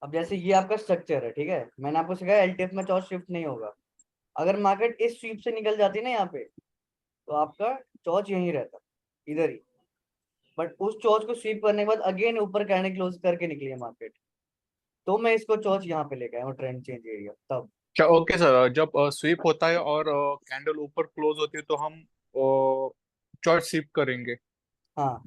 अब जैसे ये आपका स्ट्रक्चर है, ठीक है, मैंने आपको सिखाया एलटीएफ में चॉर्च शिफ्ट नहीं होगा। अगर मार्केट इस स्वीप से निकल जाती है ना यहाँ पे, तो आपका चॉर्च यहीं रहता, इधर ही। बट उस चॉर्च को स्वीप करने के बाद अगेन ऊपर कैंडल क्लोज करके निकली है मार्केट, तो मैं इसको चॉर्च यहाँ पे लेके आया हूँ ट्रेंड चेंज एरिया तब। क्या ओके सर, जब स्वीप होता है और कैंडल ऊपर क्लोज होती है तो हम चॉर्च स्वीप करेंगे? हाँ,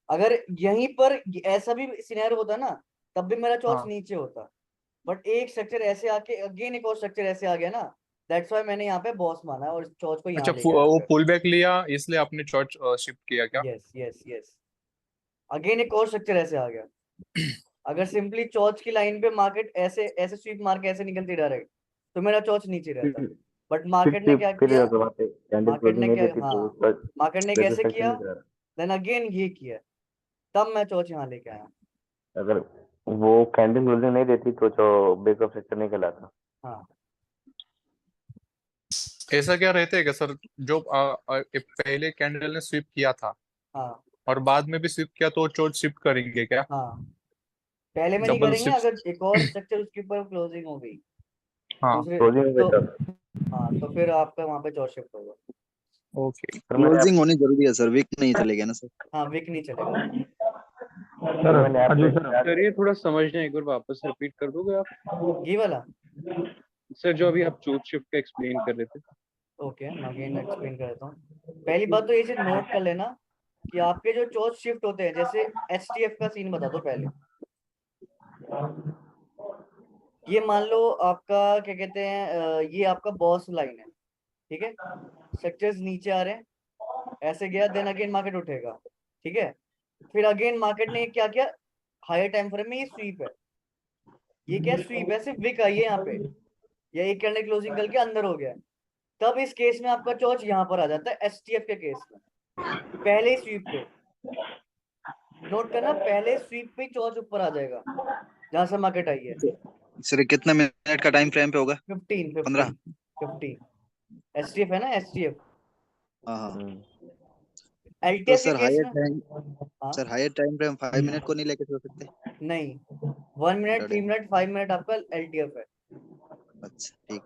अगर यहीं पर ऐसा भी सिनेरियो होता ना, तब भी मेरा चॉर्च हाँ। नीचे होता। बट एक स्ट्रक्चर ऐसे आके अगेन एक और स्ट्रक्चर ऐसे आ गया ना, दैट्स वाई मैंने यहाँ पे बॉस माना है और चॉर्च को यहाँ अच्छा, लेके आया वो फिर। पुल बैक लिया इसलिए आपने चॉर्च शिफ्ट किया क्या? यस यस यस, अगेन एक और स्ट्रक्चर ऐसे आ गया। अगर सिंपली चॉर्च की लाइन पे मार्केट ऐसे ऐसे स्वीप मार के ऐसे निकलती डायरेक्ट, तो मेरा चॉर्च नीचे रहता। फिर बट फिर मार्केट ने फिर क्या फिर किया, अगर वहाँ पे कैंडल मार्केट क्लोजिंग ने नहीं क्या, देती तो हाँ, उसका मार्केट ने ब्रेकअप कैसे सेक्शन किया, नहीं करा। देन अगेन ये किया, तब मैं चॉर्च यहाँ लेके आया। अगर वो कैंडल क्लोजिंग नहीं देती तो जो ब्रेकअप सेक्शन नहीं कहलाता। हाँ ऐसा क्या रहता है क्या सर, जो पहले कैंडल ने स्वीप किया था हाँ और बाद में भी स्वीप किया तो चॉर्च शिफ्ट करेंगे क्या? हाँ, पहले में नहीं डबल करेंगे, शिफ्ट। अगर एक और स्ट्रक्चर उसके ऊपर क्लोजिंग हो गई हाँ। दूसरे, क्लोजिंग हो गई तो तब। हाँ, तो फिर आपका वहां पे चॉर्च शिफ्ट होगा। ओके। सर मैंने क्लोजिंग होनी जरूरी है सर, वीक नहीं चलेगा ना सर। हाँ, विक नहीं चलेगा। सर मैंने ऐप पे सर ये थोड़ा समझना, एक बार वापस रिपीट कर दोगे आप? ये वाला, सर जो अभी आप चूज शिफ्ट का एक्सप्लेन कर रहे थे। ओके, मैं अगेन एक्सप्लेन कर देता हूँ। पहली बात तो ये चीज नोट कर लेना कि आपके जो चॉर्च शिफ्ट होते हैं, जैसे एचटीएफ का सीन बता दो पहले। ये मान लो आपका क्या कहते हैं, ये आपका बॉस लाइन है, ठीक है, स्ट्रक्चर्स नीचे आ रहे हैं, ऐसे गया, देन अगेन मार्केट उठेगा, ठीक है। फिर अगेन मार्केट ने क्या किया, हायर टाइम फ्रेम में ये स्वीप है, ये क्या स्वीप है, सिर्फ विक आई है यहाँ पे, या एक कैंडल क्लोजिंग करके अंदर हो गया। तब इस केस में आपका चॉर्च यहाँ पर आ जाता है एचटीएफ के केस में, पहले ही स्वीप पे। नोट करना, पहले स्वीप पे चॉर्च ऊपर आ जाएगा जहां से मार्केट आई है। सर ये कितने मिनट का टाइम फ्रेम पे होगा? 15 15। 15 15, एचटीएफ है ना, एचटीएफ। हाँ हाँ। तो एलटीएफ के सर केस हायर में, टाइम, हाँ, sir higher time frame 5 minute को नहीं लेके चल सकते? नहीं, 1 मिनट, इंट्राडे। 3 मिनट, 5 मिनट आपका एलटीएफ है। अच्छा ठीक।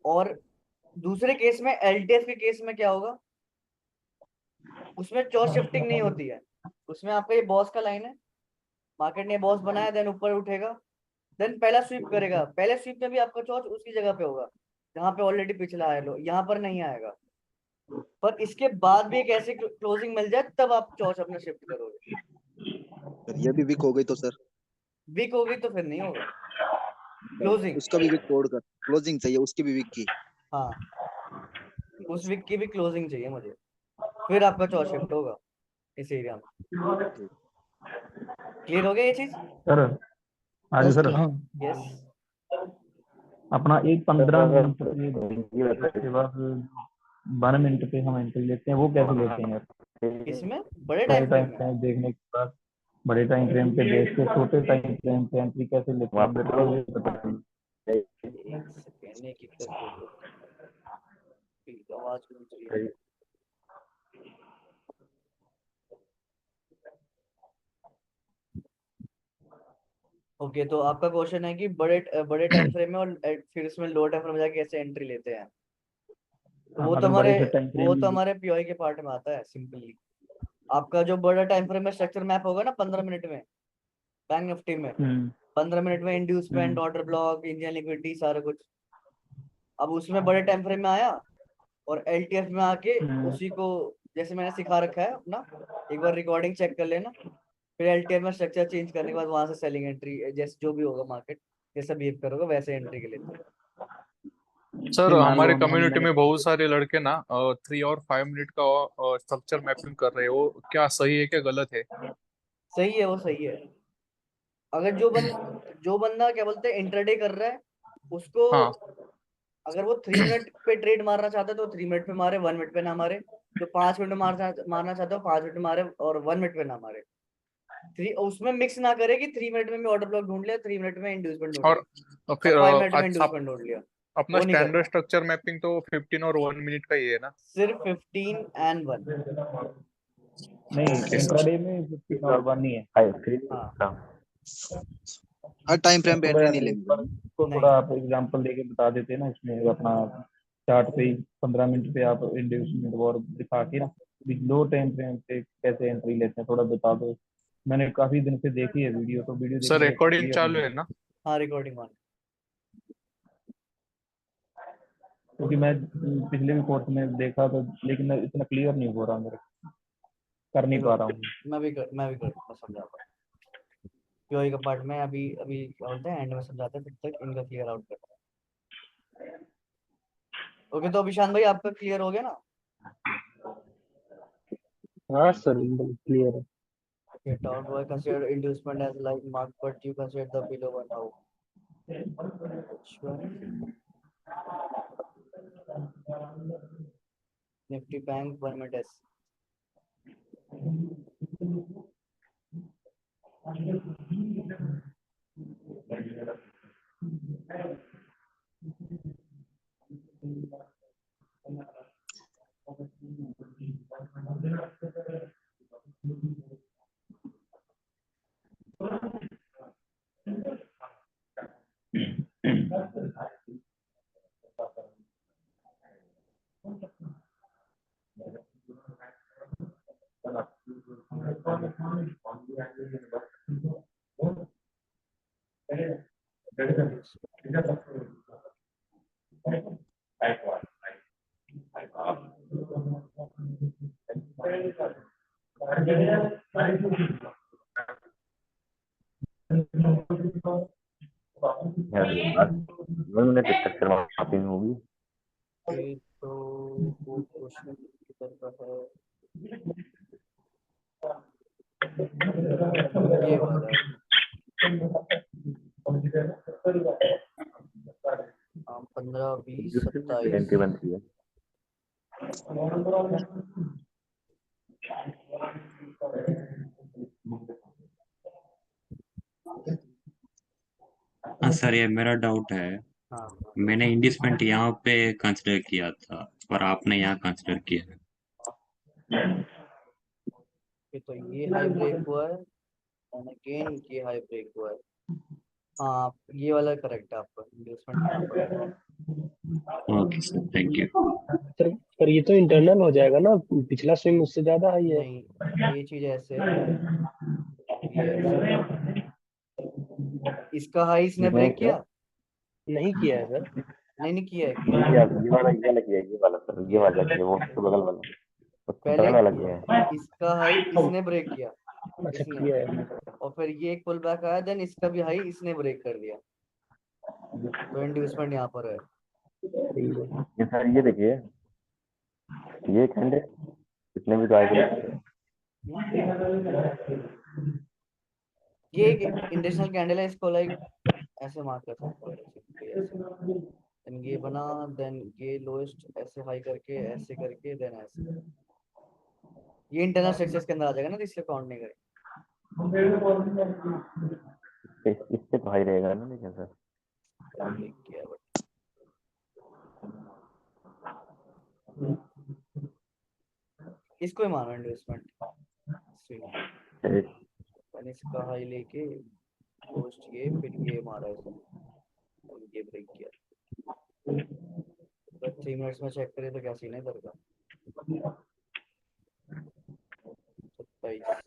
और दूसरे केस में, एलटीएफ के केस में क्या होगा, उसमें चॉर्च शिफ्टिंग नहीं होती है। उसमें आपका ये बॉस का लाइन है, मार्केट ने बॉस बनाया, देन ऊपर उठेगा, देन पहला स्वीप करेगा, पहले स्वीप में भी आपका चॉर्च उसी जगह पे होगा जहाँ पे ऑलरेडी पिछला है, लो यहाँ पर नहीं आएगा। पर इसके बाद भी एक ऐसी क्लोजिंग मिल जाए तब आप चॉर्च अपना शिफ्ट करोगे। सर ये भी वीक हो गई तो सर? वीक हो गई तो फिर नहीं होगा क्लोजिंग। उसका भी वीक तोड़कर क्लोजिंग चाहिए, उसकी भी वीक की। हाँ, उस वीक की भी क्लोजिंग चाहिए मुझे, फिर आपका चॉर्च शिफ्ट होगा इस एरिया में। ठीक। क्लियर हो गया ये चीज? सर आज यस सर सर। यस। अपना एक 15 मिनट सर पे ये उसके बाद 12 मिनट पे हम एंट्री लेते हैं, वो कैसे लेते हैं यार? इसमें बड़े बड़े टाइम टाइम फ्रेम में, फ्रेम देखने के बाद बड़े टाइम फ्रेम पे देख के छोटे टाइम फ्रेम पे एंट्री कैसे लेते वहाँ हैं, पे मेरे को ये बताइए। एक सेकेंड, एक एक करके दो, आवाज गूंज रही है। ओके, तो आपका क्वेश्चन है कि बड़े बड़े टाइम फ्रेम में और फिर उसमें लोअर टाइम फ्रेम में जाके कैसे एंट्री लेते हैं। तो वो तो अगर बड़े हमारे, से टाइम वो फ्रेम तो हमारे पीओआई के पार्ट में आता है सिंपली। आपका जो बड़ा टाइम फ्रेम में स्ट्रक्चर मैप होगा ना 15 मिनट में, बैंक निफ्टी में, 15 मिनट में inducement, order block, Indian liquidity, सारा कुछ। अब उसमें बड़े टाइम फ्रेम में आया और एलटीएफ में आके उसी को, जैसे मैंने सिखा रखा है अपना, एक बार रिकॉर्डिंग चेक कर लेना। फिर एलटीएफ में स्ट्रक्चर चेंज करने के बाद वहां से सेलिंग एंट्री, जैसे जो भी होगा मार्केट जैसा बिहेव करोगे वैसे एंट्री के लिए। सर मान लो हमारे कम्युनिटी मैंने में बहुत सारे लड़के ना 3 और 5 मिनट का स्ट्रक्चर मैपिंग कर रहे हैं, वो क्या सही है क्या गलत है? सही है, वो सही है। अगर जो बंदा क्या बोलते हैं इंट्राडे कर रहा है, उसको, हाँ। अगर वो 3 मिनट पे ट्रेड मारना चाहता है तो 3 मिनट पे मारे, 1 मिनट पे ना मारे। जो 5 मिनट में मारना चाहता है 5 मिनट में मारे और 1 मिनट पे ना मारे। थ्री उसमें मिक्स ना करे कि 3 मिनट में भी ऑर्डर ब्लॉक ढूंढ लिया, 3 मिनट में इंड्यूसमेंट ढूंढ ली, और और फिर 5 मिनट में आज इंड्यूसमेंट ढूंढ लिया। अपना वो नहीं स्टैंडर्ड करना, स्ट्रक्चर मैपिंग तो 15 और 1 मिनट का ही है ना? सिर्फ 15 and 1। नहीं, ओके। इंट्राडे में 15 और 1 ही है। हाय फ्री। हाँ, हाँ हर टाइम फ्रेम पे थोड़ा एंट्री यार नहीं इस लेंगे बार ना? तो नहीं। थोड़ा आप एग्जांपल देके बता देते ना, इसमें अपना चार्ट पे ही 15 मिनट पे आप इंडिविजुअल और दिखा के ना लो टाइम फ्रेम पे कैसे एंट्री लेते हैं थोड़ा बता दो। मैंने काफी दिन से देखी है वीडियो, तो वीडियो सर देखने में रिकॉर्डिंग क्लियर चालू नहीं है है। ना? हाँ रिकॉर्डिंग ऑन। क्योंकि मैं पिछले भी कोर्स में देखा तो, लेकिन इतना क्लियर नहीं हो रहा मेरे को, कर नहीं पा रहा हूँ। मैं समझाता हूँ। क्यूआई का पार्ट में अभी अभी क्या बोलते हैं, एंड में समझाते हैं, तब तक इनका क्लियर आउट करते हैं। ओके, तो अभिशान भाई आपका क्लियर हो गया ना? हाँ सर एकदम क्लियर है। Okay, talk boy consider inducement as like mark, but you consider the below one how? Which one? Nifty Bank 1 minute S. यार 1 मिनट स्ट्रक्चर मापिंग होगी। Okay, तो वो क्वेश्चन किधर का है? ये वाला है। 15, 20, एंट्री 27। बनती है। हाँ सर, ये मेरा डाउट है। हाँ मैंने इंडिसमेंट यहाँ पे कंसिडर किया था पर आपने यहाँ कंसिडर किया है। okay, तो ये हाई ब्रेक हुआ है एंड अगेन ये हाई ब्रेक हुआ है। हाँ ये वाला करेक्ट है आपका, इन्वेस्टमेंट यहाँ पर है। Okay sir, thank you. Sir ये तो इंटरनल हो जाएगा ना, पिछला स्विंग उससे ज्यादा हाई है। नहीं, ये चीज ऐसे है, ये ऐसे। इसका हाई इसने किसने ब्रेक किया? किया? नहीं किया है सर। नहीं किया है, ये किया है। ये वाला किया, ये वाला सर, ये वाला किया, वो उसके बगल वाला, उसके पहले बगल वाला किया है। इसका हाई इसने ब्रेक किया, अच्छा इसने, किया है। और फिर ये एक पुल बैक आया, देन इसका भी हाई इसने ब्रेक कर दिया, तो इंड्यूसमेंट यहाँ पर है। ठीक है। ये सर ये देखिए, ये कैंडल कितने भी ट्राई करें। ये एक इंडक्शनल कैंडल है, इसको लाइक ऐसे मार्क कर सकते हैं, simply ऐसे। देन ये बना, देन ये लोएस्ट ऐसे हाई करके, ऐसे करके, देन ऐसे। ये इंटरनल स्ट्रक्चर्स के अंदर आ जाएगा ना, तो इसलिए काउंट नहीं करेंगे। इससे तो हाई रहेगा ना, लेकिन सर ब्रेक किया बट इसको ही मानो इन्वेस्टमेंट स्विंग। एक मैंने इसका हाई लेके पोस्ट ये, फिर ये मारा इसने, और ये ब्रेक किया। तो 3 मिनट्स में चेक करें तो क्या सीन है इधर का? 27।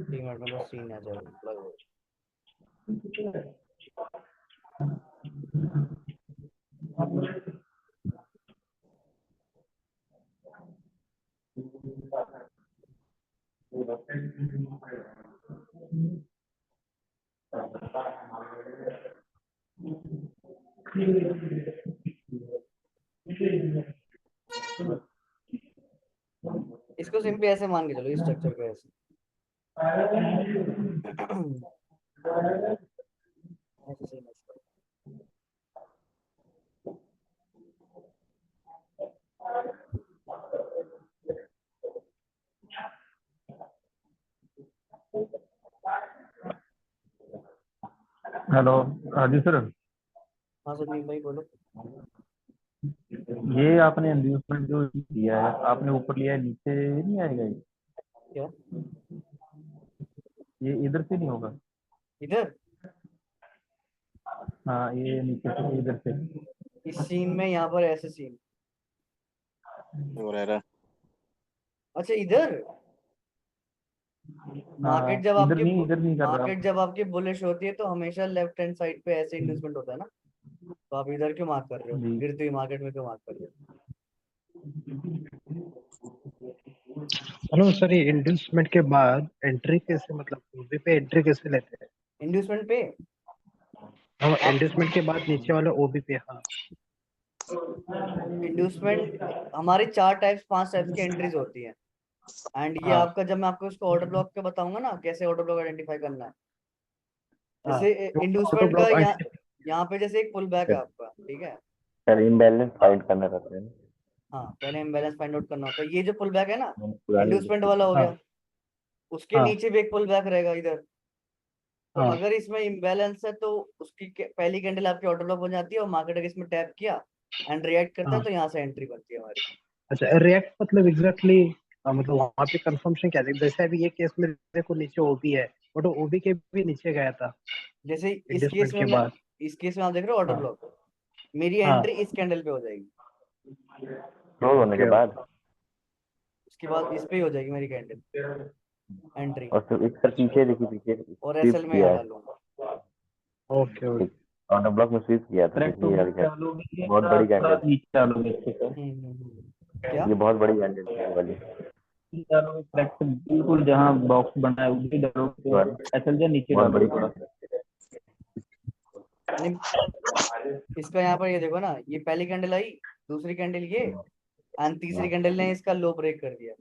3 मिनट में तो सीन आ जाएगा लगभग। इसको सिंपली ऐसे मान के चलो, इस स्ट्रक्चर को ऐसे ऐसे same ऐसे। हेलो, हाँ जी सर। हाँ संदीप भाई बोलो। ये आपने इंड्यूसमेंट जो दिया है, आपने ऊपर लिया है, नीचे नहीं आएगा ये? क्या ये इधर से नहीं होगा? इधर हाँ, ये नीचे से इधर से। इस सीन में, यहाँ पर ऐसे सीन, अच्छा इधर मार्केट जब इधर आपकी नहीं, इधर नहीं कर रहा। मार्केट जब आपकी बुलिश होती है तो हमेशा लेफ्ट हैंड साइड पे ऐसे इन्वेस्टमेंट होता है ना, तो आप इधर क्यों मार्क कर रहे हो, जी। गिरती हुई मार्केट में क्यों मार्क कर रहे हो? हेलो सर, ये इंड्यूसमेंट के बाद एंट्री कैसे, मतलब ओबी पे एंट्री कैसे लेते हैं? इंड्यूसमेंट पे हम आप इंड्यूसमेंट के बाद नीचे वाले ओबी पे, हाँ। इंड्यूसमेंट हमारे 5 टाइप्स की एंट्रीज होती है। एंड ये हाँ आपका, जब मैं आपको इसको ऑर्डर ब्लॉक के बताऊंगा ना कैसे ऑर्डर ब्लॉक आइडेंटिफाई करना है, हाँ, जैसे तो ऑटो इंड्यूसमेंट का ब्लॉक यहाँ पे जैसे एक पुल बैक है आपका, ठीक है। सर इम्बैलेंस फाइंड करना रहता है ना। हाँ, पहले इम्बैलेंस फाइंड आउट करना होता है। ये जो पुल बैक है ना, मैंने पुरानी इंड्यूसमेंट वाला हो हाँ गया, उसके हाँ नीचे भी एक पुल बैक रहेगा इधर। तो हाँ। अगर इसमें इम्बैलेंस है तो उसकी पहली कैंडल आपकी ऑर्डर ब्लॉक हो जाती है, और मार्केट अगर इसमें टैप किया एंड रिएक्ट करता है हाँ तो यहाँ से एंट्री बनती है हमारी। अच्छा, रिएक्ट मतलब एग्जैक्टली मतलब वहां पे कंफर्मेशन क्या है? जैसे अभी ये केस में देखो नीचे ओबी है, बट ओबी के भी नीचे गया था जैसे इंड्यूसमेंट के बाद। इस केस में आप देख रहे हो ऑर्डर हाँ ब्लॉक, मेरी हाँ। एंट्री इस कैंडल पे हो जाएगी, क्लोज होने के ओके बाद। उसके बाद इस पे ही हो जाएगी मेरी कैंडल एंट्री, और फिर इस पर पीछे देखिए, पीछे और स्वीप एसएल में किया यहाँ है। डालूंगा। Okay okay. ठीक, ऑर्डर ब्लॉक में स्वीप किया था, करेक्ट देखिए ये वाली कैंडल डालोगे या बहुत बड़ी थोड़ा कैंडल, नीचे डालोगे इसके सर? क्या ये बहुत बड़ी कैंडल है ये वाली। डालोगे करेक्ट, बिल्कुल जहाँ बॉक्स बना है उसी डालोगे ये तो वाली एसएल या नीचे बहुत बड़ी डालोगे थोड़ा। कैंडल। नहीं, इसका यहाँ पर ये देखो ना, ये पहली कैंडल आई, दूसरी कैंडल ये, एंड तीसरी कैंडल ने इसका लो ब्रेक कर दिया,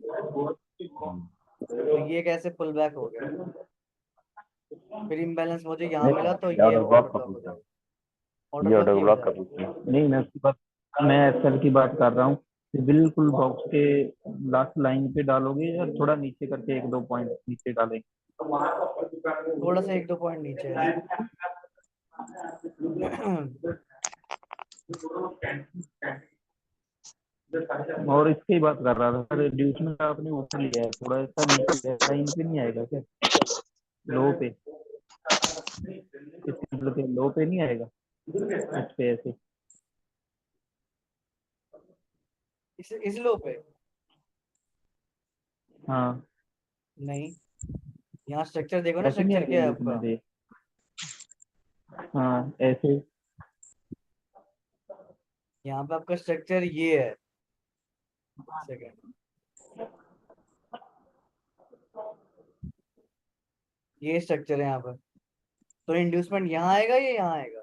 तो ये कैसे पुल बैक हो गया। फिर इम्बैलेंस मुझे यहाँ मिला तो ये ये ऑर्डर ऑर्डर ब्लॉक का ब्लॉक हो पूछ रहा जाएगा, हूँ, ऑर्डर ये ब्लॉक ऑर्डर ये हो ब्लॉक का जाएगा। पूछ रहा हूँ। नहीं, मैं उसकी बात, मैं एसएल की बात कर रहा हूँ कि बिल्कुल बॉक्स के लास्ट लाइन पे डालोगे या थोड़ा नीचे करके 1-2 पॉइंट नीचे डालेंगे? थोड़ा सा 1-2 पॉइंट नीचे है। और इसकी बात कर रहा था सर, रिड्यूसमेंट आपने ऊपर लिया है, थोड़ा सा नीचे लाइन पे नहीं आएगा क्या? लो पे, इस कैंडल के लो पे नहीं आएगा इस पे ऐसे? इस लो पे हाँ, नहीं, यहाँ स्ट्रक्चर देखो ना, ऐसे नहीं स्ट्रक्चर आएगा क्या है रिड्यूसमेंट आपका, ये? हाँ ऐसे। यहाँ पे आपका स्ट्रक्चर ये है, सेकंड, ये स्ट्रक्चर है यहाँ पर, तो इंड्यूसमेंट यहाँ आएगा या यहाँ आएगा,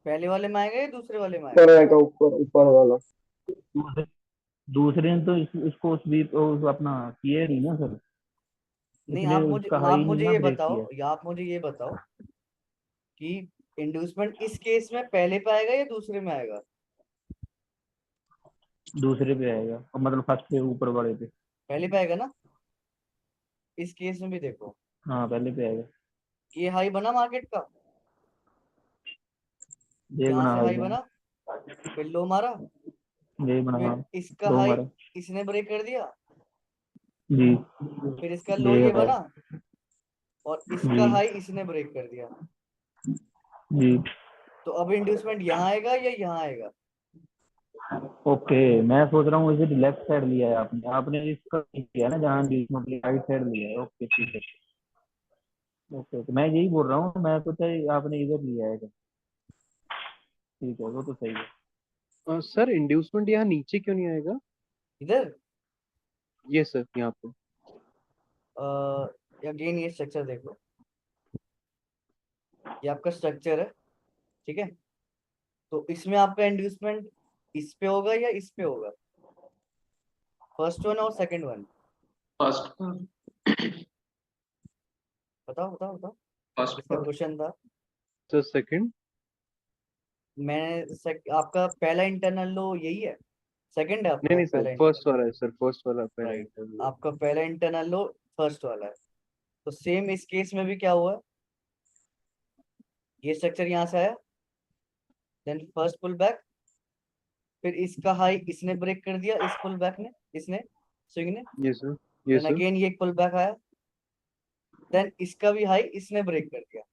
पहले वाले में आएगा या दूसरे वाले में आएगा? ऊपर ऊपर वाला। दूसरे दूसरे ने तो इसको स्वीप अपना किया नहीं ना सर, नहीं, इसलिए उसका हाई नहीं ना ब्रेक किया। आप मुझे ये बताओ कि इंड्यूसमेंट इस केस में पहले पे आएगा या दूसरे में आएगा? दूसरे पे आएगा, और मतलब फर्स्ट पे ऊपर वाले पे। पहले पे आएगा ना, इस केस में भी देखो, हाँ पहले पे आएगा। ये हाई बना मार्केट का, ये यहाँ बना से हाई हाई बना, बना, फिर लो मारा, ये बना, हाँ फिर इसका दो हाई मारा इसने ब्रेक कर दिया, जी। फिर इसका लो ये ये है बना, और इसका जी हाई इसने ब्रेक कर दिया, जी। तो अब इंड्यूसमेंट यहाँ आएगा या यहाँ आएगा? ओके, मैं सोच रहा हूँ इसे लेफ्ट साइड लिया है आपने, आपने इसका नहीं किया ना जहाँ राइट साइड लिया है। ओके ठीक है। ओके, तो मैं यही बोल रहा हूँ, मैं सोचा आपने इधर लिया है। ठीक है, वो तो सही है। सर इंड्यूसमेंट यहाँ नीचे क्यों नहीं आएगा? इधर ये सर यहाँ पे अगेन ये स्ट्रक्चर देखो, ये आपका स्ट्रक्चर है, ठीक है, तो इसमें आपका इंड्यूसमेंट इस पे होगा या इस पे होगा, फर्स्ट वन और सेकंड वन, फर्स्ट बताओ बताओ बताओ, फर्स्ट इसका क्वेश्चन था। Sir second. आपका पहला इंटरनल लो यही है, सेकंड है नहीं आपका नहीं सर, पहला फर्स्ट इंटरनल, वाला है सर, फर्स्ट वाला पहला राइट, इंटरव्यू। आपका पहला इंटरनल लो फर्स्ट वाला है, तो सेम इस केस में भी क्या हुआ है, ये स्ट्रक्चर यहाँ से आया, देन फर्स्ट पुल बैक, फिर इसका हाई इसने ब्रेक कर दिया, इस पुल बैक ने इसने, स्विंग ने, ये सर, देन अगेन ये एक पुल बैक आया, देन इसका भी हाई इसने ब्रेक कर दिया।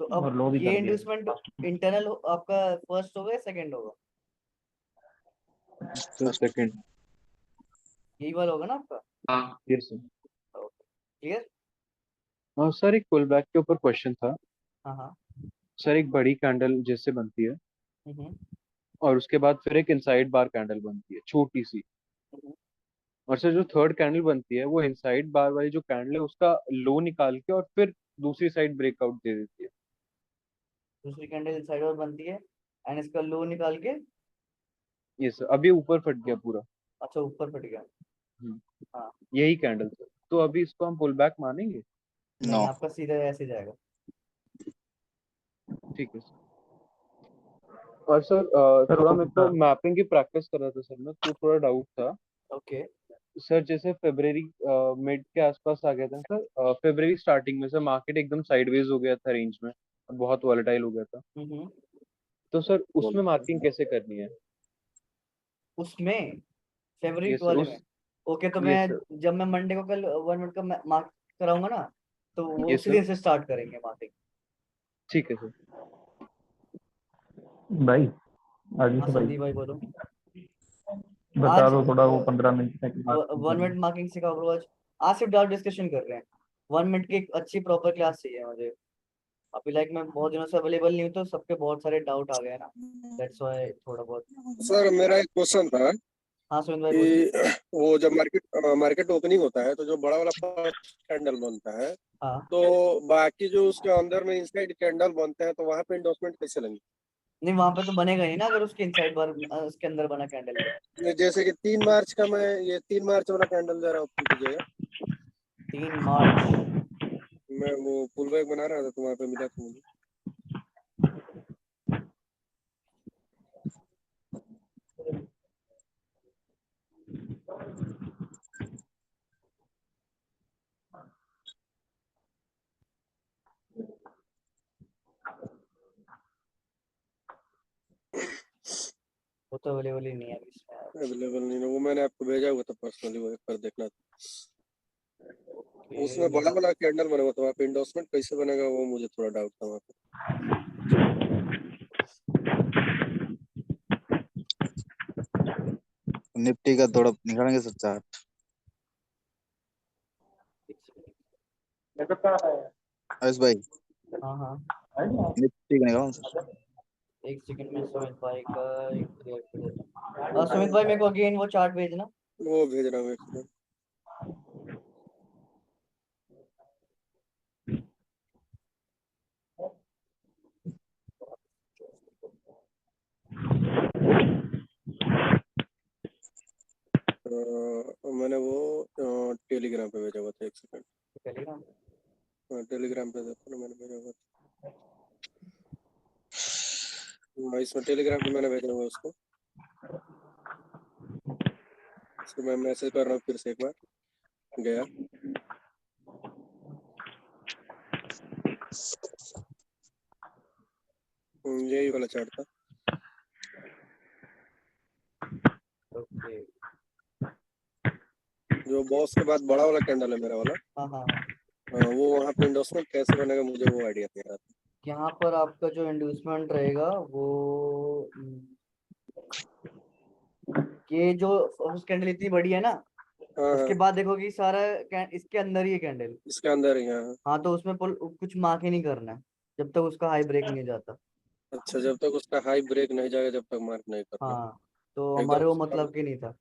तो और अब लो भी ये कर दिया। इंड्यूसमेंट इंटरनल आपका फर्स्ट होगा या सेकंड होगा? Sir second. यही वाला होगा ना आपका? हाँ ये सर। क्लियर? हाँ सर, एक पुल बैक के ऊपर क्वेश्चन था हाँ हाँ। सर। एक बड़ी कैंडल जैसे बनती है हम्म, और उसके बाद फिर एक इनसाइड बार कैंडल बनती है छोटी सी, हम्म। और सर जो थर्ड कैंडल बनती है वो इनसाइड बार वाली जो कैंडल है उसका लो निकाल के और फिर दूसरी साइड ब्रेकआउट दे देती है। दूसरी कैंडल इनसाइड और बनती है एंड इसका लो निकाल के, ये सर अभी ऊपर फट गया पूरा। अच्छा ऊपर फट गया। हम्म, हाँ, यही कैंडल सर। तो अभी इसको हम पुल बैक मानेंगे? नहीं नो। आपका सीधा ऐसे जाएगा। ठीक है सर। और सर सर थोड़ा मेरे को हाँ, मैपिंग की प्रैक्टिस कर रहा था सर मैं, तो थोड़ा डाउट था ओके। सर। जैसे फरवरी मिड के आसपास आ गया था सर, फरवरी स्टार्टिंग में सर मार्केट एकदम साइडवेज हो गया था रेंज में और बहुत वॉलेटाइल हो गया था। हम्म। तो सर उसमें मार्किंग कैसे करनी है? उसमें फेवरेट ये सर वाले उस में, ओके। तो ये मैं सर जब मैं मंडे को कल 1 मिनट का मार्क कराऊंगा ना, तो वो ये उसी सर दिन से स्टार्ट करेंगे मार्किंग। ठीक है सर। भाई आगे हाँ से भाई संदीप भाई बोलो। बता आज दो थोड़ा, वो 15 मिनट तक मार्किंग 1 मिनट करनी। मार्किंग सिखाओ ब्रो। आज सिर्फ डाउट डिस्कशन कर रहे हैं। 1 मिनट की एक अच्छी प्रॉपर क्लास चाहिए मुझे। अभी लाइक मैं बहुत दिनों से अवेलेबल नहीं हूँ, तो सबके बहुत सारे डाउट आ गए हैं ना, दैट्स व्हाई थोड़ा बहुत। सर मेरा एक क्वेश्चन था हाँ सुमित भाई बोलिए। कि वो जब मार्केट ओपनिंग होता है तो जो बड़ा वाला फर्स्ट कैंडल बनता है, हाँ, तो बाकी जो उसके अंदर में इनसाइड कैंडल बनते हैं तो वहां पे इंडोर्समेंट कैसे लेंगे? नहीं वहां पे तो बनेगा ही ना, अगर उसके इनसाइड बार उसके अंदर बना कैंडल तो। जैसे कि 3 मार्च का मैं ये 3 मार्च वाला कैंडल जरा ओपन कीजिएगा। 3 मार्च। मैं वो पुल बैक बना रहा था तो वहां पे मिला था मुझे। वो तो अवेलेबल ही नहीं है अभी इसमें। अवेलेबल नहीं है वो, मैंने आपको भेजा हुआ था पर्सनली, वो एक बार देखना था। उसमें बड़ा वाला कैंडल बना हुआ था, वहाँ पे इंडोर्समेंट कैसे बनेगा वो मुझे थोड़ा डाउट था वहाँ पे। निफ्टी का थोड़ा निकालेंगे सर चार्ट। आयुष भाई हाँ हाँ, निफ्टी का निकालो सर। एक सेकंड में सुमित भाई का एक क्लियर कर देता हूँ। सुमित भाई मेरे को अगेन वो चार्ट भेजना। वो भेज रहा हूँ एक मिनट। मैंने वो टेलीग्राम पे भेजा हुआ था, एक सेकंड। टेलीग्राम। टेलीग्राम पे देखो ना, मैंने भेजा हुआ था। इसमें टेलीग्राम पे मैंने भेजा हुआ उसको। इसको मैं मैसेज कर रहा हूँ फिर से एक बार। गया। यही वाला चार्ट था। ओके। जो बॉस के बाद बड़ा वाला कैंडल है मेरा वाला, हाँ हाँ हाँ। वो वहाँ पे इंडोर्समेंट कैसे बनेगा मुझे वो आइडिया नहीं आ रहा था। यहाँ पर आपका जो इंड्यूसमेंट रहेगा वो ये जो फर्स्ट कैंडल इतनी बड़ी है ना, हाँ उसके हाँ, बाद देखो कि सारा इसके अंदर ही है कैंडल। इसके अंदर ही। हाँ, हाँ, तो उसमें कुछ मार्क ही नहीं करना है जब तक उसका हाई ब्रेक नहीं जाता। अच्छा, जब तक उसका हाई ब्रेक नहीं जाएगा जब तक मार्क नहीं करना। हाँ, तो एकदम हमारे वो उसका मतलब की नहीं था।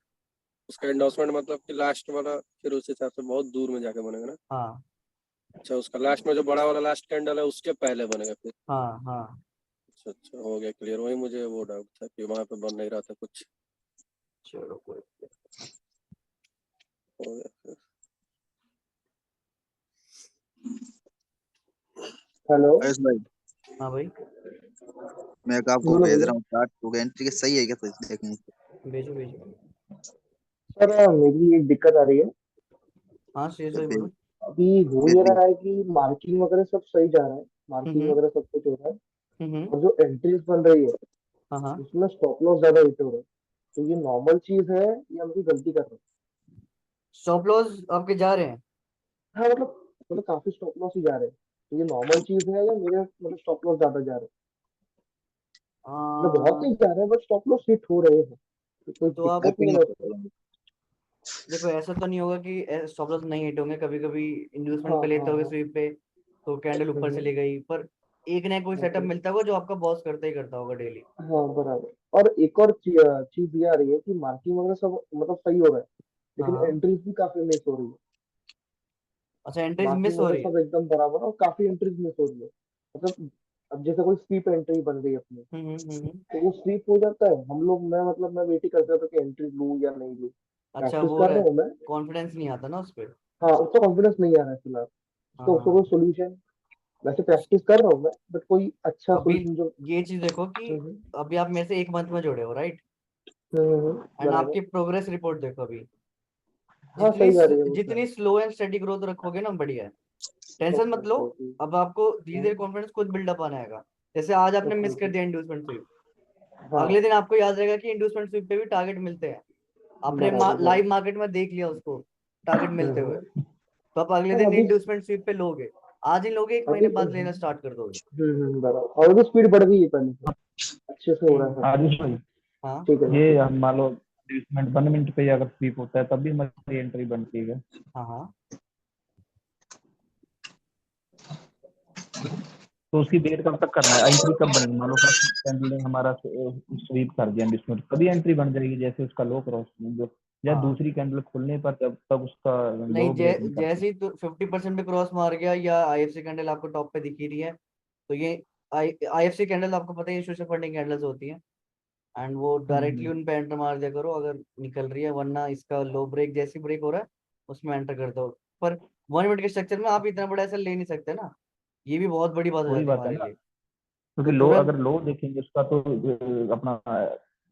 उसका एंडोर्समेंट मतलब कि लास्ट वाला फिर उस हिसाब से बहुत दूर में जाके बनेगा ना। हाँ अच्छा, उसका लास्ट में जो बड़ा वाला लास्ट कैंडल है उसके पहले बनेगा फिर। हाँ हाँ। अच्छा अच्छा, हो गया क्लियर। वही मुझे वो डाउट था कि वहां पे बन नहीं रहा था कुछ। चलो कोई। हो गया फिर। आयुष भाई हाँ भाई, मैं एक आपको भेज रहा हूँ चार्ट, तो एंट्री के सही है क्या सर देखने से? भेजो भेजो। सर मेरी एक दिक्कत आ रही है। हाँ श्रेयस भाई भेज बोलो। अभी हो भेज ये दिया। रहा है कि मार्किंग वगैरह सब सही जा रहा है, मार्किंग हम्म वगैरह सब कुछ हो रहा है, हम्म। और जो एंट्रीज बन रही है हाँ हाँ। उसमें स्टॉप लॉस ज्यादा हिट हो रहा है। तो ये नॉर्मल चीज है या हम कोई गलती कर रहे हैं? स्टॉप लॉस आपके जा रहे हैं? हाँ मतलब काफी स्टॉप लॉस ही जा रहे हैं। तो ये नॉर्मल चीज है या मेरे मतलब स्टॉप लॉस ज्यादा जा रहे हैं? मतलब बहुत आ, नहीं जा रहे हैं बट स्टॉप लॉस हिट हो रहे हैं, तो कोई तो आप दिक्कत नहीं है। देखो, ऐसा तो नहीं होगा कि स्टॉप लॉस नहीं हिट होंगे। कभी कभी इंड्यूसमेंट हाँ पे लेते हाँ होगे हाँ। स्वीप पे, तो कैंडल ऊपर हम्म, चली गई, पर एक ना कोई सेटअप ओके। मिलता होगा जो आपका बॉस करता ही करता होगा डेली। हाँ बराबर। और एक और चीज ये आ रही है कि मार्किंग वगैरह सब मतलब सही हो रहा है, हाँ लेकिन हाँ। एंट्रीज भी काफी मिस हो रही है। अच्छा, एंट्रीज मार्किंग मिस हो वगैरह रही है। सब एकदम बराबर और काफी एंट्रीज मिस हो रही है। मतलब अब जैसे कोई स्वीप एंट्री बन गई अपनी, हम्म। तो वो स्वीप हो जाता है। हम लोग मैं मतलब मैं वेट ही करता था कि एंट्री लूँ या नहीं लूँ। अच्छा, प्रैक्टिस वो कर रहा हूँ मैं। कॉन्फिडेंस नहीं आता ना उस पर। हाँ उसका कॉन्फिडेंस नहीं आ रहा है फिलहाल। हाँ उसका उसका हाँ। कोई सोल्यूशन, वैसे प्रैक्टिस कर रहा हूँ मैं, बट कोई अच्छा अभी सोल्यूशन जो। ये चीज देखो कि हम्म, अभी आप मेरे से एक मंथ में जुड़े हो, राइट? एंड बराबर। आपकी प्रोग्रेस रिपोर्ट देखो अभी। हाँ जितनी सही जा रही है वो जितनी तो। स्लो एंड स्टेडी ग्रोथ रखोगे ना, बढ़िया है। टेंशन ओके मत लो। Okay okay. अब आपको धीरे धीरे कॉन्फिडेंस खुद बिल्डअप आने आएगा। जैसे आज आपने ओके मिस कर ओके। दिया इंड्यूसमेंट स्वीप, अगले हाँ दिन आपको याद रहेगा कि इंड्यूसमेंट स्वीप पे भी टारगेट मिलते हैं। आपने बराबर लाइव बराबर। मार्केट में देख लिया उसको, टारगेट मिलते हुए। हम्म। तो आप अगले हाँ दिन अभी इंड्यूसमेंट स्वीप पे लोगे। आज ही लोगे, एक अभी महीने बाद लेना स्टार्ट कर दोगे। बराबर। और भी स्पीड बढ़ गई है पहले से, अच्छे से हो रहा है सब कुछ। आयुष भाई, हाँ ठीक है ना, ये ठीक है। हम मान लो 20 मिनट 1 मिनट पे अगर स्वीप होता है तब भी हमारी एंट्री बनती है। हाँ हाँ। तो उसकी देर कब तक करना है, एंट्री कब बनेगी? मान लो फर्स्ट कैंडल ने हमारा स्वीप कर दिया 20 मिनट, तभी एंट्री बन जाएगी जैसे उसका लो क्रॉस जो, या हाँ दूसरी कैंडल खुलने पर जब तब उसका नहीं, लो ब्रेक नहीं करती? जैसे ही तो 50% पे क्रॉस मार गया या आईएफसी कैंडल आपको टॉप पे दिखी रही है, तो ये आईएफसी कैंडल आपको पता है इंस्टीट्यूशन फंडिंग कैंडल्स होती हैं। एंड वो डायरेक्टली हम्म। उन पे एंटर मार दिया करो अगर निकल रही है, वरना इसका लो ब्रेक जैसी ब्रेक हो रहा है उसमें एंटर कर दो। पर 1 मिनट के स्ट्रक्चर में आप इतना बड़ा ऐसा ले नहीं सकते ना। ये भी बहुत बड़ी बात हो वही जाती है बात है हमारे ना, लिए। क्योंकि तो लो तुरंत, अगर लो देखेंगे उसका तो अपना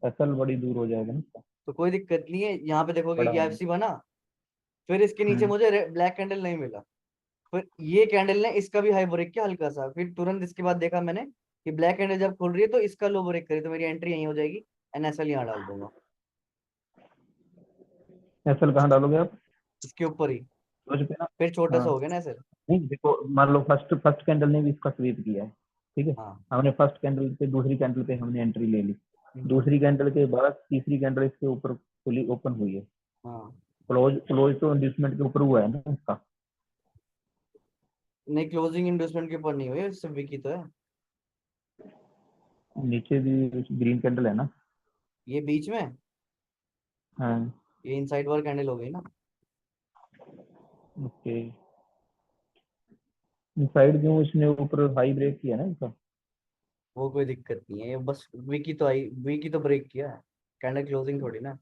एसएल बड़ी दूर हो जाएगा ना उसका, तो कोई दिक्कत नहीं है। यहाँ पे देखोगे बड़ा ये होने। आईएफसी बना, फिर इसके नीचे हम्म। मुझे ब्लैक कैंडल नहीं मिला। फिर ये कैंडल ने इसका भी हाई ब्रेक किया हल्का सा, फिर तुरंत इसके बाद देखा मैंने कि ब्लैक कैंडल जब खुल रही है तो इसका लो ब्रेक करी, तो मेरी एंट्री यहीं हो जाएगी। एनएसएल यहाँ डाल दूंगा, एसएल कहाँ डालोगे आप? इसके ऊपर ही। रोज पे ना। फिर छोटा सा हाँ, हो गया ना सर। नहीं देखो, मान लो फर्स्ट फर्स्ट कैंडल ने भी इसका स्वीप किया है, ठीक है। हाँ। हमने फर्स्ट कैंडल पे दूसरी कैंडल पे हमने एंट्री ले ली, हम्म। दूसरी कैंडल के बाद तीसरी कैंडल इसके ऊपर खुली ओपन हुई है, हाँ क्लोज क्लोज तो इंड्यूसमेंट के ऊपर हुआ है ना इसका। नहीं, क्लोजिंग इन्वेस्टमेंट के ऊपर नहीं हुई, सिर्फ विकी तो है। नीचे भी ग्रीन कैंडल है ना। ये बीच में, हाँ। ये इनसाइड वाल कैंडल हो गई ना। ओके, साइड क्यों इसने ऊपर हाई ब्रेक किया ना इसका। वो कोई दिक्कत नहीं है, ये बस विकी तो आई, विकी तो ब्रेक किया है, कैंडल क्लोजिंग थोड़ी ना।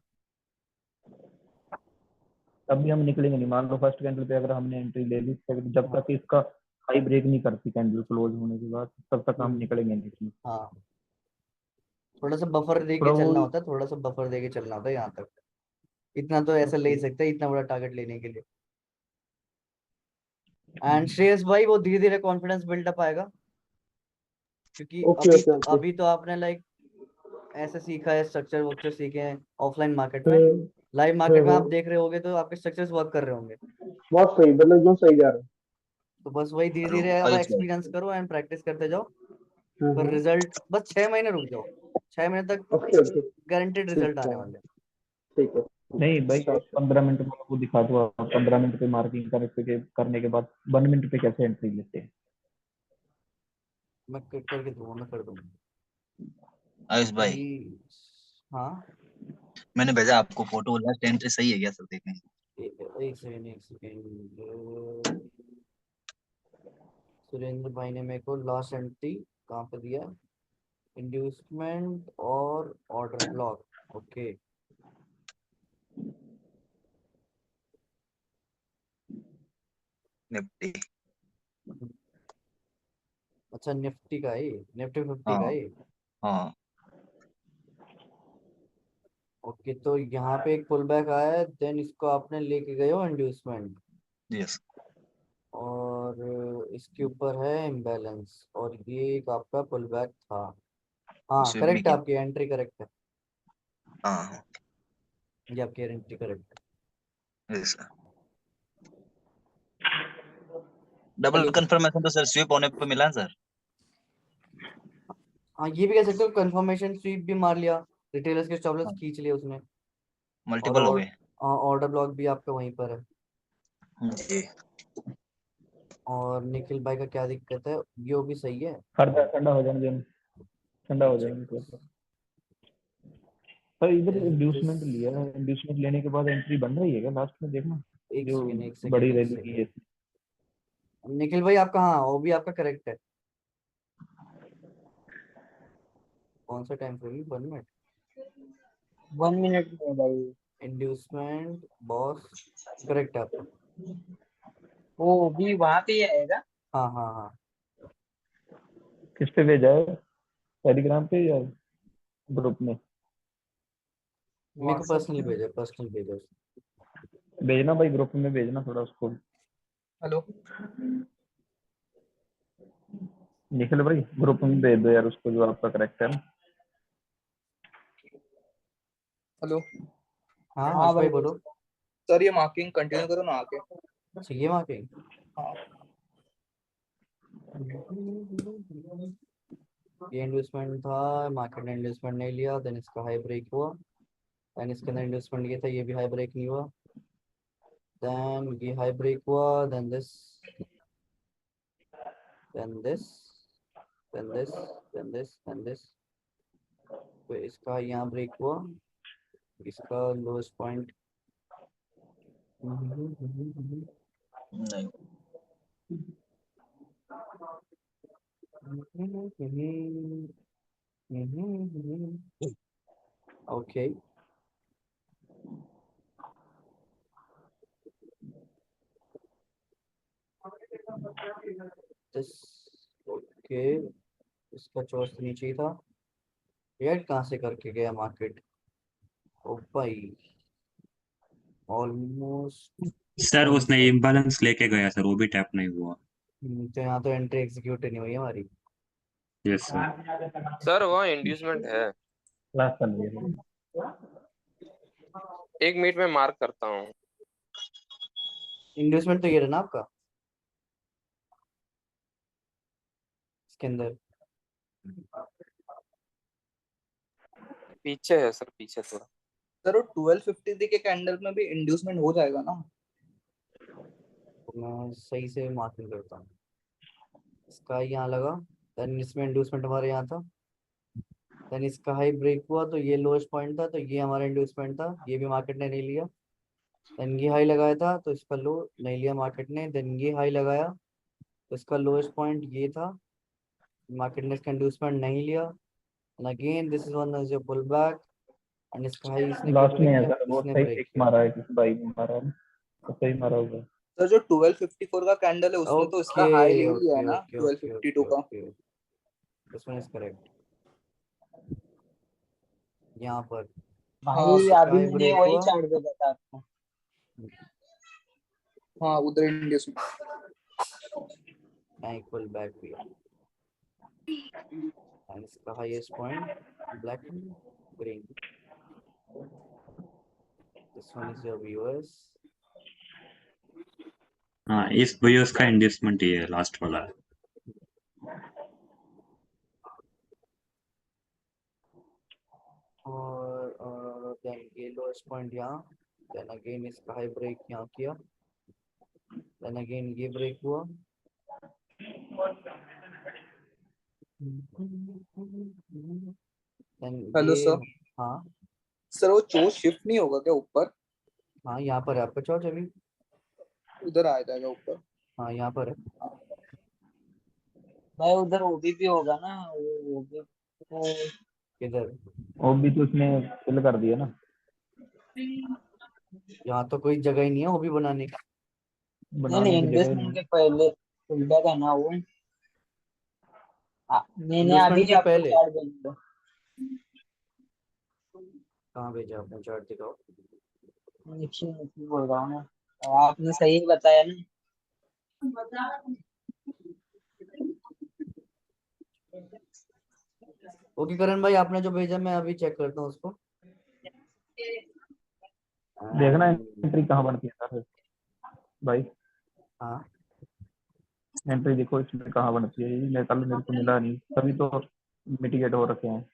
तब भी हम निकलेंगे नहीं, मान लो फर्स्ट कैंडल पे अगर हमने एंट्री ले ली तो जब हाँ। तक इसका हाई ब्रेक नहीं करती कैंडल क्लोज होने के बाद, तब तक हम निकलेंगे नहीं इसमें। हाँ, थोड़ा सा बफर दे के थोड़ा वो। चलना होता है, थोड़ा सा बफर दे के चलना होता है यहाँ तक। इतना तो ऐसा ले ओके ही सकता है, इतना बड़ा टारगेट लेने के लिए। एंड श्रेयस भाई, वो धीरे धीरे कॉन्फिडेंस बिल्डअप आएगा, क्योंकि ओके ओके ओके। अभी तो आपने लाइक ऐसे सीखा है, स्ट्रक्चर वक्चर सीखे हैं ऑफलाइन मार्केट में। हम्म लाइव मार्केट में आप देख रहे होगे तो आपके स्ट्रक्चर्स वर्क कर रहे होंगे। बहुत सही, मतलब एकदम सही जा रहा तो बस वही धीरे हेलो धीरे अब आयुष भाई। एक्सपीरियंस करो एंड प्रैक्टिस करते जाओ। है। पर रिजल्ट बस 6 महीने रुक जाओ, 6 महीने तक ओके ओके। गारंटेड ठीक रिजल्ट है आने वाले हैं। ठीक है। नहीं भाई, श्योर श्योर। 15 मिनट में आपको दिखा दो, 15 मिनट पे मार्किंग करने के बाद 1 मिनट पे कैसे एंट्री लेते हैं। मैं करके दूंगा, मैं कर दूंगा आयुष भाई, अभी। हाँ, मैंने भेजा आपको फोटो, लास्ट एंट्री सही है क्या सर, देखें। एक सेकेंड एक सेकेंड। सुरेंद्र भाई ने मेरे को लास्ट एंट्री कहाँ पे दिया? इंड्यूसमेंट और ऑर्डर ब्लॉक। ओके। निफ्टी। अच्छा, निफ्टी का ही, निफ्टी 50 का हाँ ही। हाँ। ओके, तो यहाँ पे एक पुल बैक आया है, देन इसको आपने लेके गए हो इंड्यूसमेंट, यस। और इसके ऊपर है इम्बैलेंस, और ये एक आपका पुल बैक था। हाँ स्विफ्ट भी करेक्ट है, किया। आपकी एंट्री करेक्ट है। हाँ हाँ। ये आपकी एंट्री करेक्ट है। Yes sir. डबल कंफर्मेशन तो सर स्वीप होने पे मिला सर। हाँ ये भी कह सकते हो, कंफर्मेशन स्वीप भी मार लिया, रिटेलर्स के स्टॉप लॉस खींच लिए उसने, मल्टीपल हो गए। ऑर्डर ब्लॉक भी आपका वहीं पर है। जी। और निखिल भाई का क्या दिक्कत है, ये भी सही है। ठंडा हो जाने देना, ठंडा हो जाएगा मतलब। सर इधर इंड्यूसमेंट लिया है, इंड्यूसमेंट लेने के बाद एंट्री बन रही है क्या लास्ट में, देखना एक जो सेकंड एक बड़ी सेकंड एक रैली की है। सेकंड। निखिल भाई आपका, हाँ वो भी आपका करेक्ट है। कौन सा टाइम फ्रेम, 1 मिनट? 1 मिनट में भाई। इंड्यूसमेंट बॉस करेक्ट है आपका। वो भी वहां पे ही आएगा। हाँ हाँ हाँ। किस पे भेजा है, टेलीग्राम पे या ग्रुप में? मेरे को पर्सनली भेजा, पर्सनल भेजा। भेजना भाई, ग्रुप में भेजना थोड़ा उसको। हेलो निखिल भाई ग्रुप में भेज दो यार उसको, जो आपका करेक्ट है ना। हेलो। हाँ हाँ हर्ष भाई भाई बोलो। सर ये मार्किंग कंटिन्यू करो ना आगे। अच्छा ये मार्किंग, हाँ ये इन्वेस्टमेंट था, मार्केट ने इन्वेस्टमेंट नहीं लिया, देन इसका हाई ब्रेक हुआ, देन इसके अंदर इन्वेस्टमेंट ये था, ये भी हाई ब्रेक नहीं हुआ, देन ये हाई ब्रेक हुआ, then this, then this, then this, then this, then this, फिर इसका यहाँ ब्रेक हुआ, इसका लोएस्ट पॉइंट नहीं ओके। ओके इसका चॉइस तो नीचे ही था यार, कहाँ से करके गया मार्केट, ओ भाई ऑलमोस्ट। सर उसने इम्बालेंस लेके गया सर, वो भी टैप नहीं हुआ। तो यहाँ तो एंट्री एग्जीक्यूट नहीं हुई हमारी। Yes sir. सर वहाँ इंड्यूसमेंट है, क्लास कर लिए 1 मिनट में मार्क करता हूँ। इन्वेस्टमेंट तो ये रहा ना आपका इसके अंदर, पीछे है सर, पीछे थोड़ा। सर वो 1250 के कैंडल में भी इंड्यूसमेंट हो जाएगा ना? तो मैं सही से मार्किंग करता हूँ। इसका यहाँ लगा, देन इसमें इंड्यूसमेंट हमारे यहाँ था, देन इसका हाई ब्रेक हुआ तो ये लोएस्ट पॉइंट था, तो ये हमारा इंड्यूसमेंट था, ये भी मार्केट ने नहीं लिया, देन ये हाई लगाया था तो इसका लो नहीं लिया मार्केट ने, देन ये हाई लगाया तो इसका लोएस्ट पॉइंट ये था, मार्केट ने इसका इंड्यूसमेंट नहीं लिया, and again this is one is your pull back, and इसका हाई इसने क्यों लास्ट में ब्रेक है किया, सर, वो इसने सही ब्रेक टिक किया। मारा है, किसी भाई ने मारा है ना, तो सही मारा होगा। सर जो 1254 का कैंडल है उसने तो इसका हाई ले लिया है ना, 1252 का। This one is correct. यहाँ पर हाँ इसका अभी हाई मैंने ब्रेक वही हुआ, चार्ट भेजा था आपको। हाँ उधर इंड्यूसमेंट। इक्वल बैक भी है, एंड इसका highest point black and green, this one is your viewers. हाँ इस BIOS का इन्वेस्टमेंट ये लास्ट वाला है। और देन ये लोएस्ट पॉइंट यहाँ, देन अगेन इसका हाई ब्रेक यहाँ किया, देन अगेन ये ब्रेक हुआ, देन हेलो ये, सर। हाँ सर वो चो शिफ्ट नहीं होगा क्या ऊपर? हाँ यहाँ पर है आपका चौथ अभी, उधर आ जाएगा ऊपर। हाँ यहाँ पर है। भाई उधर ओबी भी होगा ना, वो ओबी तो किधर? वो भी तो उसने फिल कर दिया ना, यहाँ तो कोई जगह ही नहीं है वो भी बनाने की। नहीं बनाने की जगह ही इन्वेस्टमेंट नहीं के है। पहले खुलता था ना वो। मैंने इन्वेस्टमेंट अभी के आपको पहले चार्ट भेजा। कहाँ भेजा आपने चार्ट, दिखाओ। निखिल निखिल बोल रहा हूँ ना, आपने सही बताया ना। ओके करण भाई आपने जो भेजा मैं अभी चेक करता हूँ उसको, देखना एंट्री कहाँ बनती है सर भाई, हाँ एंट्री देखो इसमें कहाँ बनती है, ये कल मेरे को मिला नहीं, तभी तो मिटिगेट हो रखे हैं।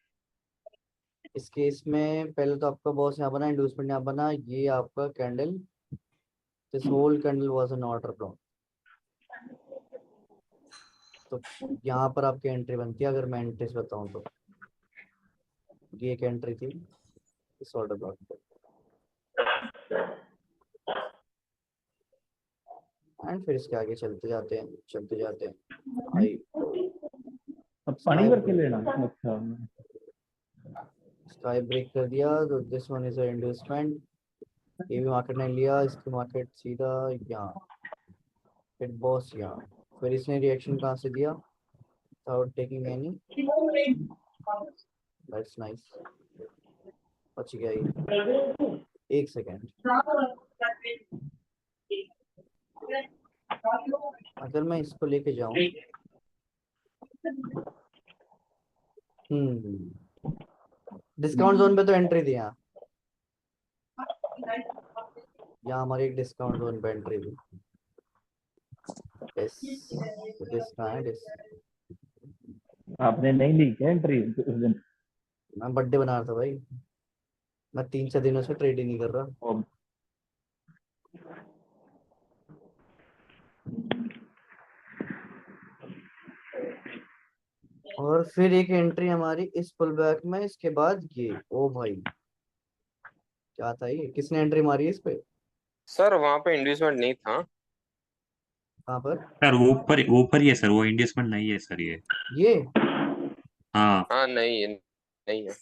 इस केस में पहले तो आपका बॉस यहाँ बना, इंड्यूसमेंट यहाँ बना, ये आपका candle, this whole candle was an order block. तो यहाँ पर आपकी एंट्री बनती है, अगर मैं एंट्रीज बताऊँ तो ये एक एंट्री थी इस ऑर्डर ब्लॉक पे, एंड फिर इसके आगे चलते जाते हैं चलते जाते हैं। आई अब पानी भर के लेना, अच्छा स्काई ब्रेक कर दिया, तो दिस वन इज इंड्यूसमेंट, ये भी मार्केट ने लिया, इसकी मार्केट सीधा यहाँ, फिर बॉस यहाँ, फिर इसने रिएक्शन कहाँ से दिया, without taking any, that's nice, बच गया ये। एक सेकेंड, अगर मैं इसको लेके जाऊं, डिस्काउंट जोन पे तो एंट्री दी यहाँ, हमारी एक डिस्काउंट जोन पे एंट्री दी, डिस कहाँ है, डिस, आपने नहीं ली क्या एंट्री उस दिन? मैं बर्थडे बना रहा था भाई, मैं 3-4 दिनों से ट्रेड ही नहीं कर रहा। और और फिर एक एंट्री हमारी इस पुल बैक में, इसके बाद ये, ओ भाई क्या था ये, किसने एंट्री मारी है इस पे, सर वहां पे इंड्यूसमेंट नहीं था। कहाँ पर, सर वो ऊपर ऊपर ही है सर, वो इंडस्टमेंट नहीं है सर ये। ये हाँ हाँ नहीं है, नहीं है।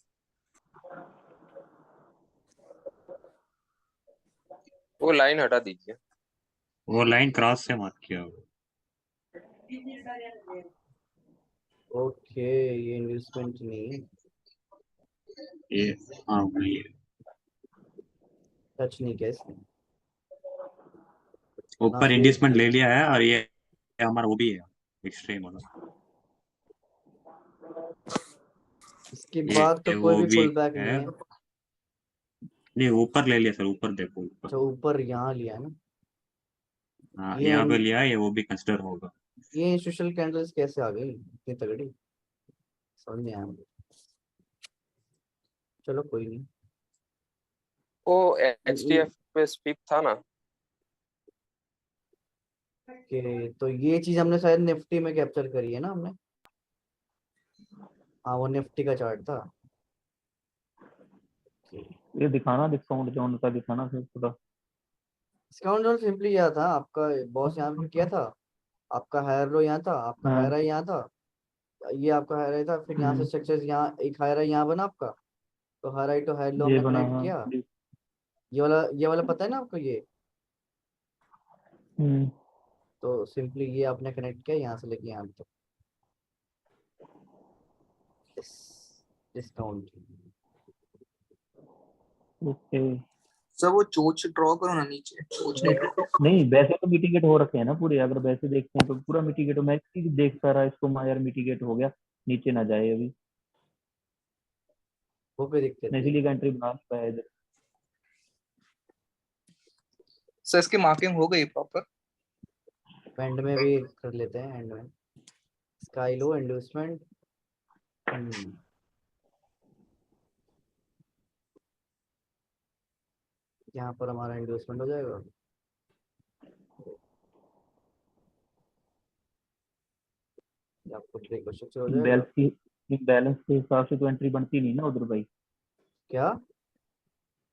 वो लाइन हटा दीजिए। वो लाइन क्रॉस से मार्क किया हुआ। ओके, ये इन्वेस्टमेंट नहीं है, ये हाँ वही है। टच नहीं किया इसने ना, ऊपर फेक इंडस्टमेंट किया। ले लिया है, और ये हमारा वो भी है एक्सट्रीम वाला, इसके बाद तो ये कोई वो भी भी पुल बैक नहीं है। है। नहीं ऊपर ले लिया सर, ऊपर देखो ऊपर। अच्छा ऊपर यहाँ लिया है ना, हाँ ये यहाँ पे लिया है, ये वो भी कंसिडर होगा। ये इंस्टीट्यूशनल कैंडल्स कैसे आ गई इतनी तगड़ी, समझ नहीं आया मुझे। चलो कोई नहीं। वो HDF पे स्पीक था ना। ओके, तो ये चीज हमने शायद निफ्टी में कैप्चर करी है ना हमने, हाँ वो निफ्टी का चार्ट था। ये दिखाना डिस्काउंट जोन का दिखाना फिर थोड़ा। डिस्काउंट जोन सिंपली यह था, आपका बॉस यहाँ पे किया था, आपका हायर लो यहाँ था, आपका हाँ। हायर हाई यहाँ था, ये आपका हायर हाई था, फिर यहाँ से स्ट्रक्चर्स यहाँ एक हायर हाई यहाँ बना आपका, तो हायर हाई तो हायर लो ये हमने बना, कनेक्ट हाँ। किया, ये वाला पता है ना आपको ये, हम्म। तो सिंपली ये आपने कनेक्ट किया यहाँ से लेके यहाँ तक, डिस्काउंट। ओके। सर वो चोच ड्रॉ करो ना नीचे, चोच नहीं ड्रॉ। नहीं वैसे तो मिटिगेट हो रखे हैं ना पूरे, अगर वैसे देखते हैं तो पूरा मिटिगेट हो, मैं एक चीज देख पा रहा इसको, यार मिटिगेट हो गया, नीचे ना जाए अभी, वो कोई दिक्कत मैं नहीं। इसीलिए एंट्री बना नहीं पाया इधर। सर इसकी मार्किंग हो गई प्रॉपर। एंड में भी कर लेते हैं, एंड में स्काई लो इंड्यूसमेंट, यहाँ पर हमारा इंड्यूसमेंट हो जाएगा, आपको ब्रेक स्ट्रक्चर हो जाएगा। बैलेंस के हिसाब से तो एंट्री बनती नहीं ना उधर भाई, क्या,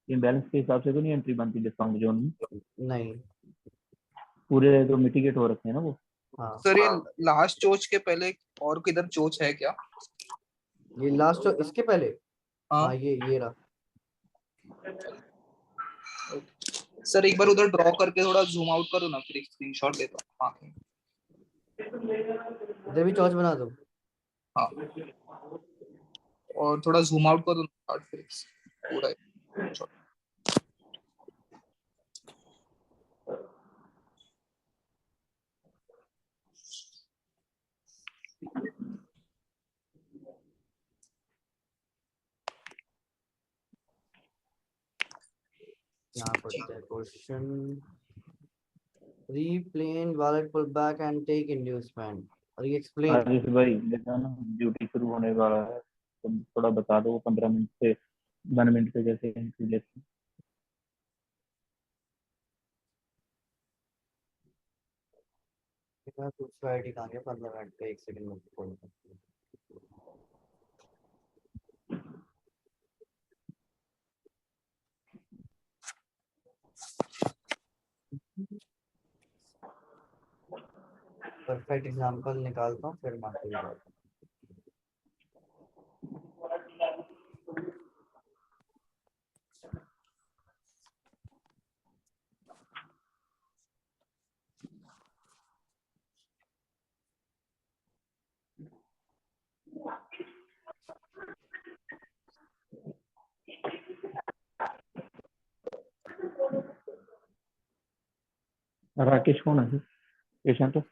बैलेंस के हिसाब से तो नहीं एंट्री बनती डिस्काउंट जोन में, नहीं, पूरे तो मिटिगेट हो रखे हैं ना वो। हाँ सर ये लास्ट चोच के पहले और किधर चोच है क्या? ये लास्ट तो इसके पहले, हाँ हाँ ये रहा। सर एक बार उधर ड्रॉ करके थोड़ा जूम आउट करो ना, फिर एक स्क्रीनशॉट लेता हूँ मार्किंग। इधर भी चौच बना दो। हाँ और थोड़ा जूम आउट करो ना, फिर पूरा shot। यहाँ पढ़ते हैं question. Replane wallet pull back and take inducement. Re-explain. Arif भाई देखा ना, ड्यूटी शुरू होने वाला है, तो थोड़ा बता दो 15 मिनट से 1 मिनट पे कैसे एंट्री लेते हैं। दूसरा आईडी कहाँ गया? 15 मिनट पे 1 सेकंड में खोल। परफेक्ट एग्जांपल निकालता हूँ फिर मार्केट जाता हूँ। राकेश कौन है पेशेंट?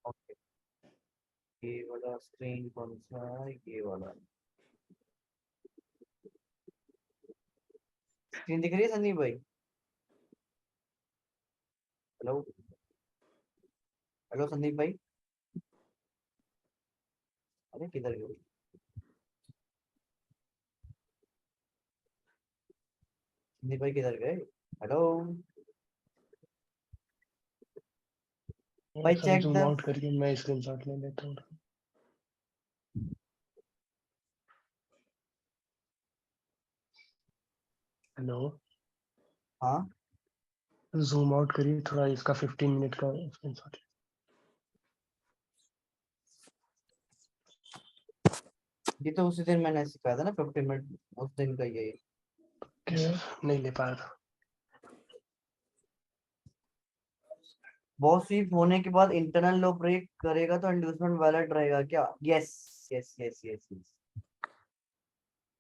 ओके, ये वाला स्क्रीन कौन सा है? ये वाला स्क्रीन दिख रही है संदीप भाई? हेलो हेलो संदीप भाई, अरे किधर गए? संदीप भाई किधर गए? हेलो भाई, sir check zoom the out करके मैं स्क्रीनशॉट ले लेता हूँ। हेलो, हाँ जूम आउट करिए थोड़ा, इसका 15 मिनट का स्क्रीनशॉट। ये तो उसी दिन मैंने सिखाया था ना, 15 मिनट उस दिन का ये। नहीं ले पाया था। बॉस स्वीप होने के बाद इंटरनल लो ब्रेक करेगा तो इंड्यूसमेंट वैलिड रहेगा क्या? Yes yes yes yes yes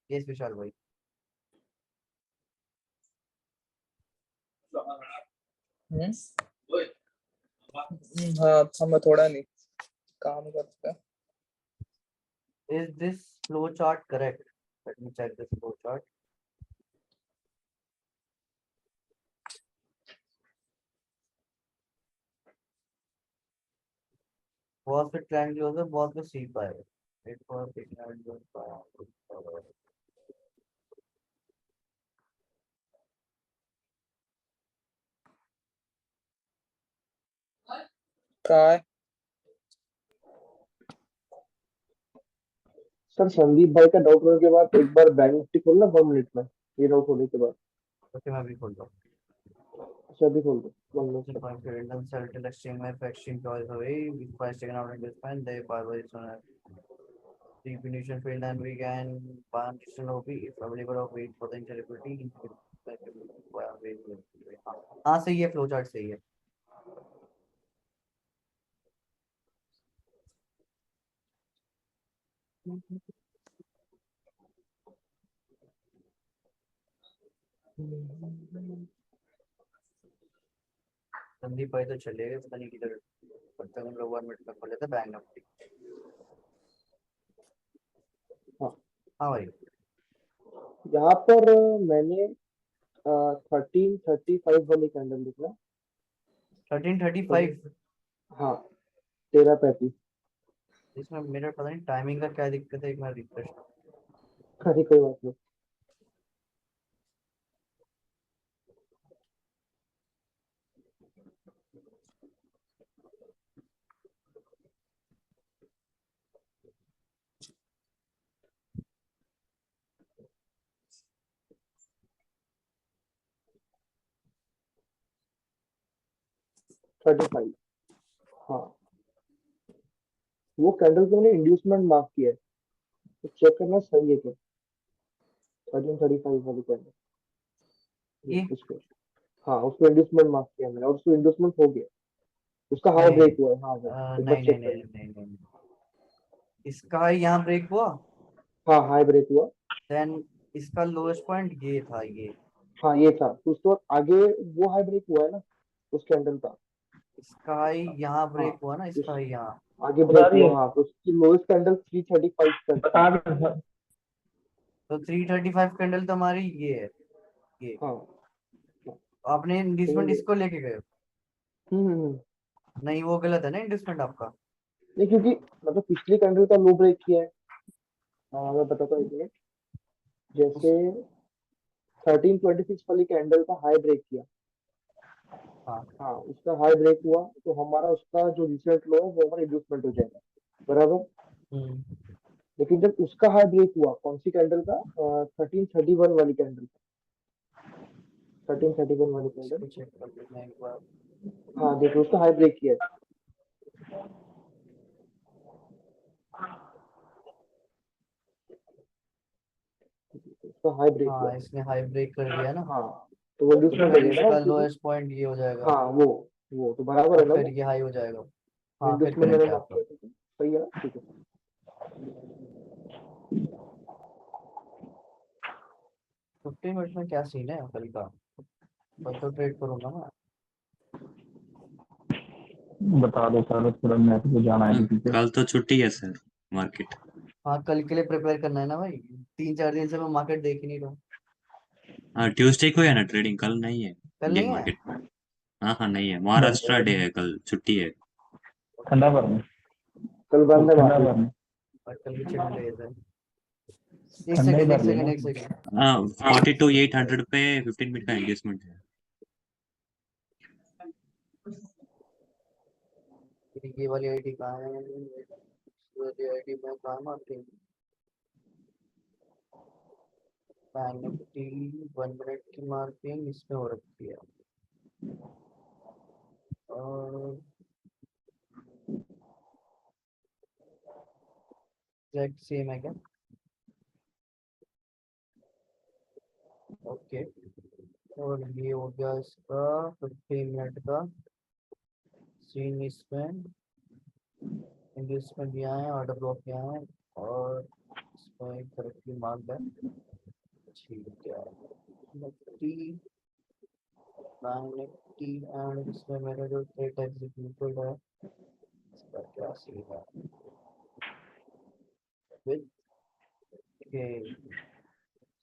yes Vishal भाई। हाँ हम थोड़ा नहीं काम करते हैं। Is this flow chart correct? Let me check this flow chart. Boss पे ट्रेंड क्लोज है, बॉस पे सी पाए। वेट फॉर सिग्नल कहाँ है? सर संदीप भाई का डाउट होने के बाद एक बार बैंक निफ्टी खोलना 1 मिनट में, ये डाउट होने के बाद। ओके मैं भी खोल रहा हूँ। अच्छा अभी खोल दो 1 मिनट The तक। point for Indian settle exchange में exchange choice away with price taken out in this point they buy by this one the definition field and we can buy additional OP if available or wait for the liquidity हाँ सही है, flow chart सही है। संदीप भाई तो चले गए, पता नहीं किधर। तब तक हम लोग 1 मिनट में खोले थे बैंक निफ्टी। हाँ हाँ भाई, यहाँ पर मैंने 1335 वाली कैंडल दिखा। 1335। हाँ 1335। इसमें मेरा पता नहीं टाइमिंग का क्या दिक्कत है, एक बार रिफ्रेश। अरे कोई बात नहीं। Thirty five. हाँ वो कैंडल को मैंने इंड्यूसमेंट मार्क किया है, तो चेक करना सही है क्या। 1335 वाली कैंडल ये उसको, हाँ उसको इंड्यूसमेंट मार्क किया मैंने और उसको इंड्यूसमेंट हो गया, उसका हाई नहीं ब्रेक हुआ है। हाँ भाई एक बार नहीं नहीं चेक नहीं करना। नहीं नहीं इसका यहाँ ब्रेक हुआ, हाँ हाई ब्रेक हुआ, देन इसका लोएस्ट पॉइंट ये था, ये हाँ ये था, तो उसके बाद आगे वो हाई ब्रेक हुआ है ना उस कैंडल का। इसका हाई यहाँ हाँ ब्रेक हुआ ना, उस इसका हाई यहाँ, आगे बता ब्रेक दिए, हुआ, हाँ तो उसकी लोएस्ट कैंडल 335 तक बता थी। दिए सर। तो 335 कैंडल तो हमारी ये है, ये हाँ आपने इंडस्टमेंट तो इसको लेके गए हो। नहीं वो गलत है ना इंडस्टमेंट आपका। नहीं क्योंकि मतलब पिछली कैंडल का लो ब्रेक किया है। मैं बताता हूँ एक मिनट, जैसे 1326 वाली कैंडल का हाई ब्रेक किया, हाँ हाँ उसका हाई ब्रेक हुआ तो हमारा उसका जो रिसेंट लो है वो हमारा इंडस्टमेंट हो जाएगा, बराबर। लेकिन जब उसका हाई ब्रेक हुआ कौन सी कैंडल का, 1331 वाली कैंडल, 1331 वाली कैंडल, इसको चेक कर लेते हैं एक बार। हाँ देखो उसका हाई ब्रेक किया है। उसका हाई ब्रेक हुआ हाँ है, इसने हाई ब्रेक कर दिया ना, हाँ तो वो तो इंडस्टमेंट हो फिर जाएगा ना इसका क्योंकि, लोएस्ट पॉइंट ये हो जाएगा, हाँ वो तो बराबर और है ना फिर वो, ये हाई हो जाएगा। हाँ फिर इंडस्टमेंट करेक्ट मैंने है मार्क आपका। किया, ठीक है सही है ना, ठीक है। 15 मिनट में क्या सीन है कल का, कल तो ट्रेड करूंगा मैं। बता दो सर, थोड़ा नेट पे जाना है किसी पे। कल तो छुट्टी है सर मार्केट। हाँ कल के लिए प्रिपेयर करना है ना भाई, 3-4 दिन से मैं मार्केट देख ही नहीं रहा हूँ। हाँ ट्यूसडे को है ना ट्रेडिंग, कल नहीं है कल इंडियन नहीं है। मार्केट में। हाँ हाँ नहीं है, महाराष्ट्र डे है कल, छुट्टी है। ठंडा भरने, कल बंद है ठंडा मार्केट। भरने, और कल भी चिल डेज है। एक ठंडा ही सेकंड एक भर सेकंड लेना। एक सेकंड। हाँ 42,800 पे 15 मिनट का एंगेजमेंट है। ये वाली आईडी कहाँ है, ये वाली आईडी में कहाँ मार्किंग, निफ्टी 1 मिनट की मार्किंग इसमें हो रखी है, और एग्जैक्ट सेम है क्या। ओके, और ये हो गया इसका 15 मिनट का सीन, इसमें इन्वेस्टमेंट यहाँ है, ऑर्डर ब्लॉक यहाँ है, और इसमें एक करेक्टली मार्क है। ठीक है, निफ्टी बैंक निफ्टी एंड इसमें मेरा जो ट्रेड एग्जीक्यूटेड है इसका क्या सीन है विद के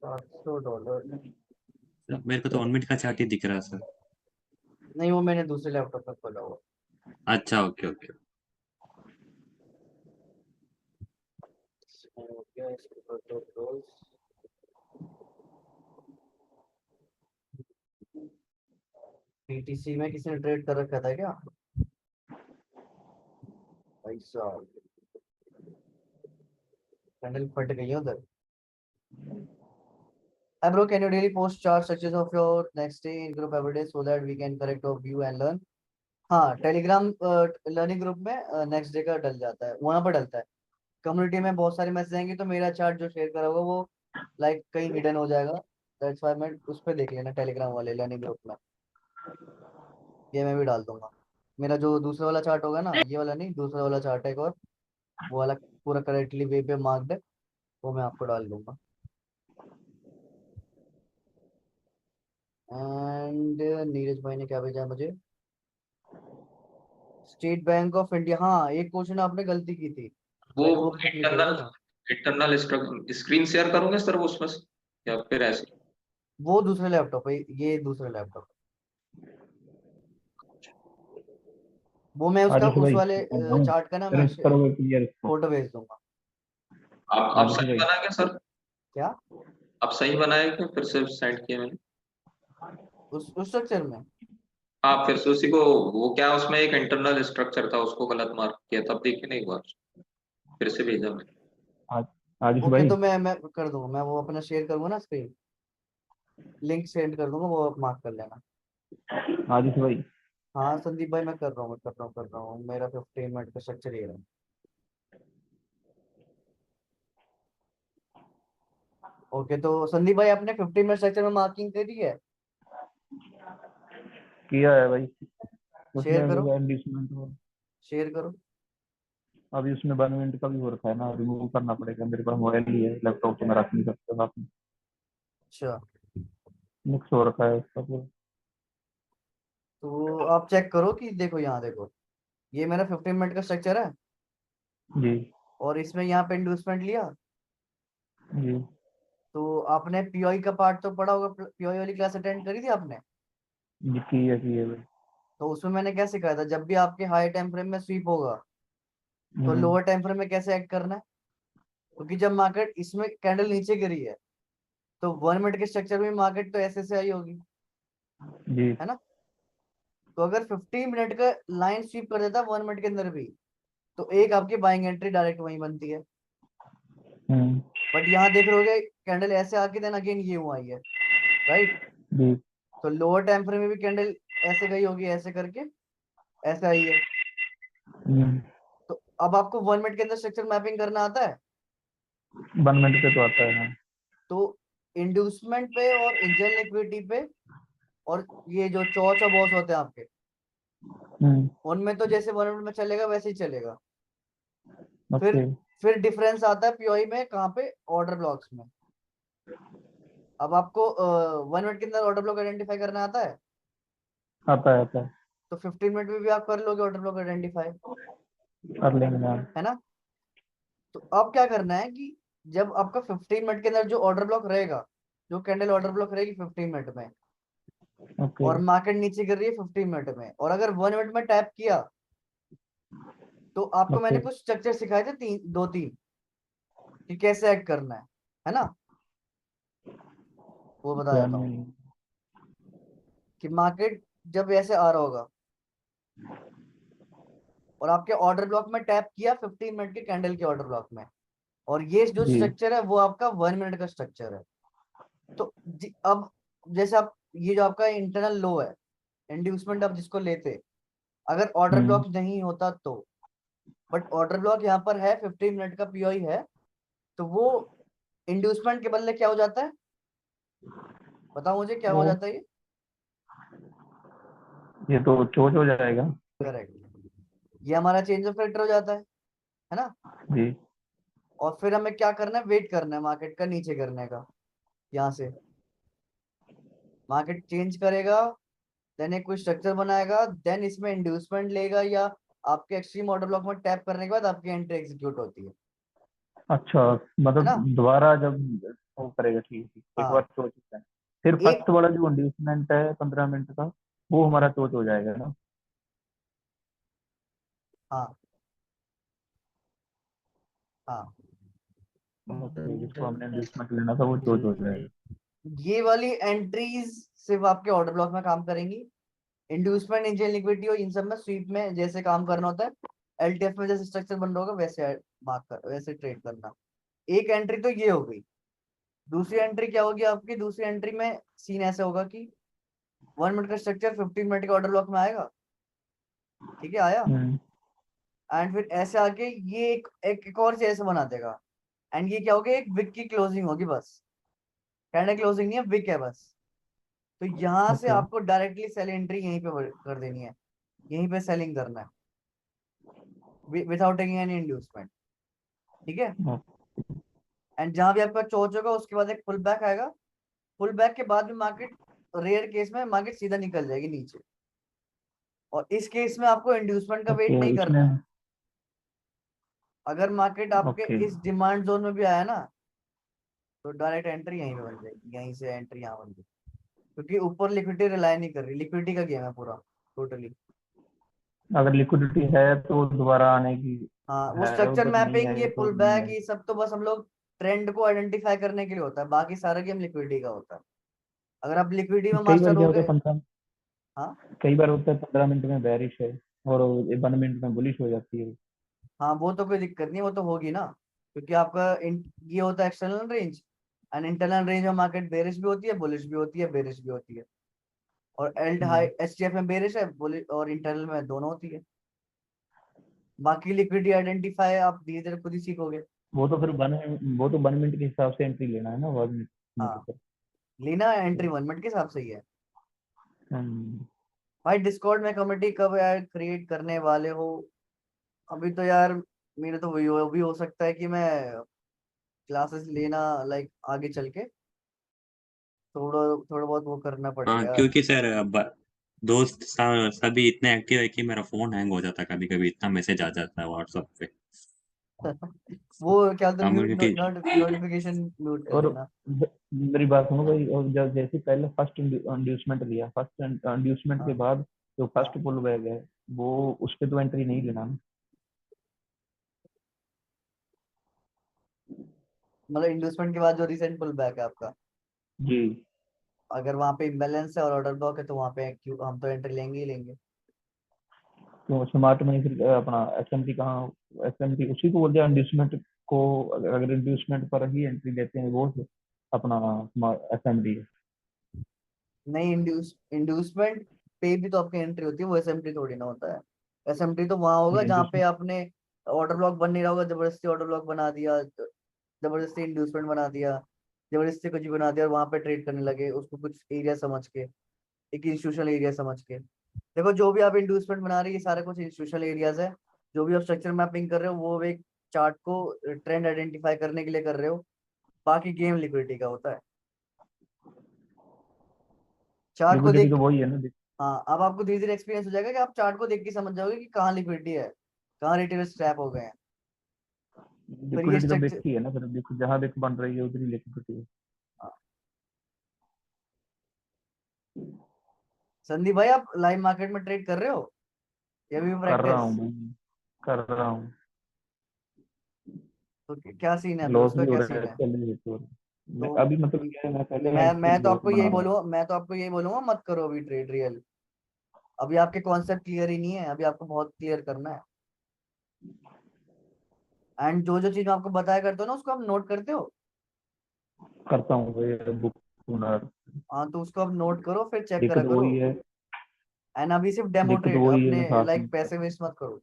$700। मेरे को तो 1 मिनट का चार्ट ही दिख रहा है सर। नहीं वो मैंने दूसरे लैपटॉप पे खोला हुआ। अच्छा ओके ओके। इसमें हो गया, इसके बाद तो क्लोज। पीटीसी में किसी ने ट्रेड कर रखा था क्या भाई साहब, कैंडल फट गई है उधर। Hi bro, can you daily post chart success of your next day in group every day so that we can correct our view and learn? हाँ टेलीग्राम लर्निंग ग्रुप में नेक्स्ट डे का डल जाता है, वहां पर डलता है। कम्युनिटी में बहुत सारे मैसेज आएंगे तो मेरा चार्ट जो शेयर करा होगा वो लाइक कहीं हिडन हो जाएगा, दैट्स व्हाई मैं उस पर देख लेना टेलीग्राम वाले लर्निंग ग्रुप में, ये मैं भी डाल दूंगा। मेरा जो दूसरा वाला चार्ट होगा ना, ये वाला नहीं दूसरा वाला चार्ट है एक और, वो वाला पूरा करेक्टली वे पे मार्क्ड है, वो मैं आपको डाल दूंगा। एंड नीरज भाई ने क्या भेजा है मुझे, स्टेट बैंक ऑफ इंडिया, हाँ एक क्वेश्चन आपने गलती की थी, वो मैंने वो भी टिक लिखे इंटरनल, ना। इंटरनल स्क्रीन शेयर करोगे सर उसमें से, या फिर ऐसे? वो दूसरे लैपटॉप है, ये दूसरा लैपटॉप, वो मैं उसका आदित्य उस भाई वाले मैं हूँ, चार्ट का ना मैं फिर करोगे क्लियर इसको। फोटो भेज दूंगा। आप आदित्य सही भाई बनाए क्या सर? क्या आप सही बनाए क्या, फिर से सेंड किए मैंने। उस स्ट्रक्चर में, हाँ फिर से उसी को, वो क्या उसमें एक इंटरनल स्ट्रक्चर था उसको गलत मार्क किया, तब देखे नहीं हुआ, फिर से भेजा मैंने। आदित्य ओके भाई तो मैं कर दूंगा, मैं वो अपना शेयर करूंगा ना स्क्रीन, लिंक सेंड कर दूंगा, वो मार्क कर लेना। आदित्य भाई हाँ संदीप भाई मैं कर रहा हूँ, कर रहा हूँ, मेरा 15 मिनट का स्ट्रक्चर ये है। ओके तो संदीप भाई आपने 15 मिनट स्ट्रक्चर में मार्किंग करी है, किया है भाई, शेयर उसमें करो, मेरा इंडस्टमेंट हो। शेयर करो। अभी उसमें 1 मिनट का भी हो रखा है ना, रिमूव करना पड़ेगा। मेरे पास मोबाइल ही है, लैपटॉप तो मैं रख नहीं सकता साथ में। अच्छा, मिक्स हो रखा है उसका पूरा। तो आप चेक करो कि देखो, यहाँ देखो, ये मेरा 15 मिनट का स्ट्रक्चर है जी और इसमें यहाँ पे इंड्यूसमेंट लिया। जी तो आपने पीओई का पार्ट तो पढ़ा होगा, पीओई वाली क्लास अटेंड करी थी आपने? जी की है भाई। तो उसमें मैंने क्या सिखाया था, जब भी आपके हाई टाइम फ्रेम में स्वीप होगा तो हम्म, लोअर टाइम फ्रेम में कैसे एक्ट करना है। क्योंकि जब मार्केट इसमें कैंडल नीचे गिरी है तो 1 मिनट के स्ट्रक्चर में मार्केट तो ऐसे से आई होगी, जी है ना। तो अगर 15 मिनट का लाइन स्वीप कर देता 1 मिनट के अंदर भी, तो एक आपकी बाइंग एंट्री डायरेक्ट वहीं बनती है। हम्म, बट यहाँ देख रहे कैंडल ऐसे आके देन अगेन ये हुआ आई है, राइट। जी तो लोअर टाइम फ्रेम में भी कैंडल ऐसे गई होगी, ऐसे करके ऐसे आई है। हम्म, तो अब आपको 1 मिनट के अंदर स्ट्रक्चर मैपिंग करना आता है। 1 मिनट पे तो आता है हाँ। तो इंड्यूसमेंट पे और इंजन लिक्विडिटी पे और ये जो चौच और बॉस होते हैं आपके, उनमें तो जैसे 1 मिनट में चलेगा वैसे ही चलेगा। फिर ओके फिर डिफरेंस आता है पीओई में, कहाँ पे, ऑर्डर ब्लॉक्स में। अब आपको 1 मिनट के अंदर ऑर्डर ब्लॉक आइडेंटिफाई करना आता है। आता है तो 15 मिनट में भी आप कर लोगे ऑर्डर ब्लॉक आइडेंटिफाई, कर लेंगे हाँ। है ना। तो अब क्या करना है कि जब आपका 15 मिनट के अंदर जो ऑर्डर ब्लॉक रहेगा, जो कैंडल ऑर्डर ब्लॉक रहेगी 15 मिनट में, ओके और मार्केट नीचे गिर रही है 15 मिनट में, और अगर 1 मिनट में टैप किया, तो आपको मैंने ओके कुछ स्ट्रक्चर सिखाए थे, दो तीन, कि कैसे एक्ट करना है ना। वो बता क्या देता हूँ नहीं कि मार्केट जब ऐसे आ रहा होगा और आपके ऑर्डर ब्लॉक में टैप किया 15 मिनट के कैंडल के ऑर्डर ब्लॉक में, और ये जो जी स्ट्रक्चर है वो आपका 1 मिनट का स्ट्रक्चर है। तो अब जैसे आप, ये जो आपका इंटरनल लो है, इंड्यूसमेंट आप जिसको लेते, अगर ऑर्डर हम्म ब्लॉक नहीं होता तो, बट ऑर्डर ब्लॉक यहाँ पर है, 15 मिनट का पीओई है, तो वो इंड्यूसमेंट के बदले क्या हो जाता है, बताओ मुझे क्या हो वो जाता है ये। ये तो चोट हो जाएगा। करेक्ट, ये हमारा चेंज ऑफ फैक्टर हो जाता है ना। जी और फिर हमें क्या करना है, वेट करना है मार्केट का नीचे करने का। यहाँ से मार्केट चेंज करेगा, देन एक कोई स्ट्रक्चर बनाएगा, देन इसमें इंड्यूसमेंट लेगा, या आपके एक्सट्रीम ऑर्डर ब्लॉक में टैप करने के बाद आपकी एंट्री एग्जीक्यूट होती अच्छा, है मतलब ना। दोबारा जब वो करेगा ठीक ठीक, एक बार हाँ, चोट होता है फिर एक, फर्स्ट वाला जो इंड्यूसमेंट है 15 मिनट का, वो हमारा चोट हो जाएगा ना। हाँ हाँ, ओके, जिसको हमने इंड्यूसमेंट लेना था वो चोट हो जाएगा। ये वाली एंट्रीज सिर्फ आपके ऑर्डर ब्लॉक में काम करेंगी। इंड्यूसमेंट, इंजन लिक्विडिटी और इन सब में, स्वीप में जैसे काम करना होता है, एलटीएफ में जैसे स्ट्रक्चर बन रहा होगा वैसे मार्क कर, वैसे ट्रेड करना। एक एंट्री तो ये हो गई। दूसरी एंट्री क्या होगी आपकी, दूसरी एंट्री में सीन ऐसे होगा कि 1 मिनट का स्ट्रक्चर 15 मिनट के ऑर्डर ब्लॉक में आएगा, ठीक है, आया। हम्म एंड फिर ऐसे आके ये एक और चीज ऐसे बना देगा, एंड ये क्या होगा, एक विक की क्लोजिंग होगी बस, कैंडल क्लोजिंग नहीं है, विक है बस। तो यहाँ से ओके आपको डायरेक्टली सेल एंट्री यहीं पे कर देनी है, यहीं पे सेलिंग करना है विदाउट टेकिंग एनी इंड्यूसमेंट, ठीक है। एंड जहां भी आपका चोच होगा उसके बाद एक पुल बैक आएगा, पुल बैक के बाद भी मार्केट, रेयर केस में मार्केट सीधा निकल जाएगी नीचे, और इस केस में आपको इंड्यूसमेंट का वेट ओके नहीं इसमें करना है। अगर मार्केट आपके ओके इस डिमांड जोन में भी आया ना, तो डायरेक्ट एंट्री यहीं पे बन जाएगी, यहीं से एंट्री यहाँ बन जाएगी, क्योंकि ऊपर लिक्विडिटी रिलाई नहीं कर रही, लिक्विडिटी का गेम है पूरा टोटली। अगर लिक्विडिटी है तो दोबारा आने की हाँ, वो है, स्ट्रक्चर उधर नहीं मैपिंग, है ये तो पुल नहीं बैक, है। ये सब तो बस हम लोग ट्रेंड को आइडेंटिफाई करने के लिए होता है, बाकी सारा गेम लिक्विडिटी का होता है। अगर आप लिक्विडिटी में कई बार मास्टर क्या हो होता है गए। 15, हाँ कई बार होता है 15 मिनट में बेरिश है और 1 मिनट में बुलिश हो जाती है। हाँ, वो तो कोई दिक्कत नहीं, वो तो होगी ना, क्योंकि आपका ये होता है external range, and internal range में मार्केट बेरिश भी होती है, बुलिश भी होती है, बेरिश भी होती है। और एल्ड हाई हम्म, एचटीएफ में बेरिश है, बुलिश और इंटरनल में दोनों होती है। बाकी लिक्विडिटी आइडेंटिफाई आप धीरे धीरे खुद ही सीखोगे। वो तो फिर वो तो 1 मिनट के हिसाब से एंट्री लेना है ना 1 मिनट में तो हाँ, फिर। लेना एंट्री 1 मिनट के हिसाब से ही है। हम्म, भाई डिस्कॉर्ड में कमेटी कब यार क्रिएट करने वाले हो? अभी तो यार मेरा तो वही भी हो सकता है कि मैं क्लासेस लेना लाइक आगे चल के थोड़ा थोड़ा बहुत वो करना पड़ हाँ, गया। क्योंकि सर दोस्त सभी इतने एक्टिव है कि मेरा फोन हैंग हो जाता है कभी कभी, इतना मैसेज आ जाता है व्हाट्सएप पे। वो क्या तो म्यूट कम्युनिटी नोटिफिकेशन म्यूट कर और देना। मेरी बात सुनो भाई, और जब जैसे पहले फर्स्ट इंड्यूसमेंट लिया, फर्स्ट इंड्यूसमेंट के हाँ बाद जो हाँ, फर्स्ट पुल बैग है वो उस पे तो एंट्री नहीं लेना ना। मतलब इंडस्टमेंट के बाद जो रिसेंट पुल बैक है आपका, जी। अगर वहां पे इम्बैलेंस है और ऑर्डर ब्लॉक है तो वहां पे हम तो एंट्री लेंगे ही लेंगे। तो स्मार्ट मनी फिर अपना एसएमटी कहाँ, एसएमटी उसी को बोलते हैं इंड्यूसमेंट को, अगर इंड्यूसमेंट पर ही एंट्री लेते हैं वो अपना एसएमटी है। नहीं, इंड्यूसमेंट पे भी तो आपकी एंट्री होती है, वो एसएमटी थोड़ी ना होता है। एसएमटी तो वहां होगा नहीं जहाँ पे इंड्यूसमेंट, आपने ऑर्डर ब्लॉक बन नहीं रहा होगा, जबरदस्ती ऑर्डर ब्लॉक बना दिया, जबरदस्ती इंड्यूसमेंट बना दिया, जबरदस्ती कुछ भी बना दिया और वहां पे ट्रेड करने लगे उसको कुछ एरिया समझ के, एक इंस्टीट्यूशनल एरिया समझ के। देखो जो भी आप इंड्यूसमेंट बना रही है सारा कुछ इंस्टीट्यूशनल एरियाज है। जो भी आप स्ट्रक्चर मैपिंग कर रहे हो वो एक चार्ट को ट्रेंड आइडेंटिफाई करने के लिए कर रहे हो, बाकी गेम लिक्विडिटी का होता है। चार्ट को लिक्विडिटी देख, तो वही है ना। हाँ अब आपको धीरे धीरे एक्सपीरियंस हो जाएगा कि आप चार्ट को देख के समझ जाओगे कि कहाँ लिक्विडिटी है, कहाँ रिटेल स्क्रैप हो गए हैं। फिर ये लिक्विडिटी तो स्ट्रक्चर, दिखती है ना, फिर देखो जहाँ देखो बन रही है उधर ही लिक्विडिटी है। संदीप भाई आप लाइव मार्केट में ट्रेड कर रहे हो या भी कर रहा प्रैक्टिस? हूँ भाई, कर रहा हूँ। तो क्या सीन है फिर, लॉस उसका भी हो क्या रहा सीन है, है? चल भी हो रहा है। मैं तो अभी मतलब क्या है, मैं पहले मैं एंट्री तो लॉस आपको यही बना रहा हूँ। बोलूंगा, मैं तो आपको यही बोलूंगा मत करो अभी ट्रेड रियल। अभी आपके कॉन्सेप्ट क्लियर ही नहीं है, अभी आपको बहुत क्लियर करना है। एंड जो जो चीज मैं आपको बताया करते हो ना उसको आप नोट करते हो। करता हूँ भाई बुक हुनर। हाँ तो उसको आप नोट करो फिर चेक करा दिक्कत करो। वही है, एंड अभी सिर्फ डेमो दिक्कत ट्रेड, वही है अपने साथ में। लाइक पैसे वेस्ट मत करो।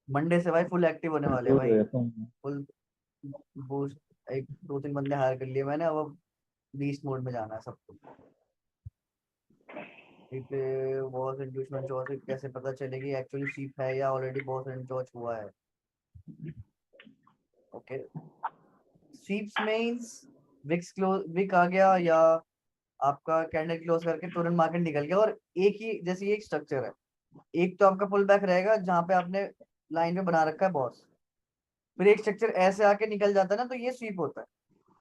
मंडे से भाई फुल एक्टिव होने वाले हैं कंफ्यूज हो भाई। जाता हूँ। फुल बूस्ट, एक दो तीन बंदे हायर कर लिए मैंने, अब बीस्ट मोड में जाना है सबको। बॉस इंड्यूसमेंट चॉइस कैसे पता चलेगी एक्चुअली सीप है या ऑलरेडी बॉस एंड चॉइस हुआ है? ओके, सीप्स मींस विक्स क्लोज, विक आ गया या आपका कैंडल क्लोज करके तुरंत मार्केट निकल गया, और एक ही जैसे ये एक स्ट्रक्चर है। एक तो आपका पुल बैक रहेगा जहां पे आपने लाइन में बना रखा है बॉस, फिर एक स्ट्रक्चर ऐसे आके निकल जाता है ना तो ये स्वीप होता है।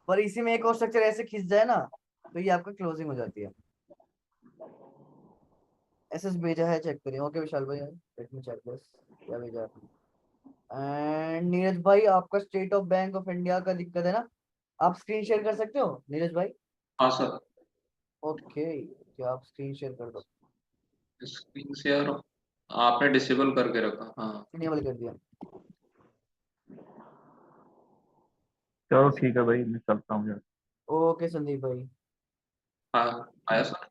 पर इसी में एक और स्ट्रक्चर ऐसे खिंच जाए ना तो ये आपका क्लोजिंग हो जाती है। एसएस भेजा है, चेक करिए। ओके विशाल भाई, लेट मी चेक दिस, क्या भेजा है। एंड नीरज भाई आपका state of bank of India का दिक्कत है ना, आप स्क्रीन शेयर कर सकते हो नीरज भाई? हाँ सर। ओके, क्या आप स्क्रीन शेयर कर दो? स्क्रीन शेयर आपने डिसेबल करके रखा, हाँ। इनेबल कर दिया। चलो ठीक है भाई, मैं चलता हूँ यार। ओके संदीप भाई। हाँ आया सर।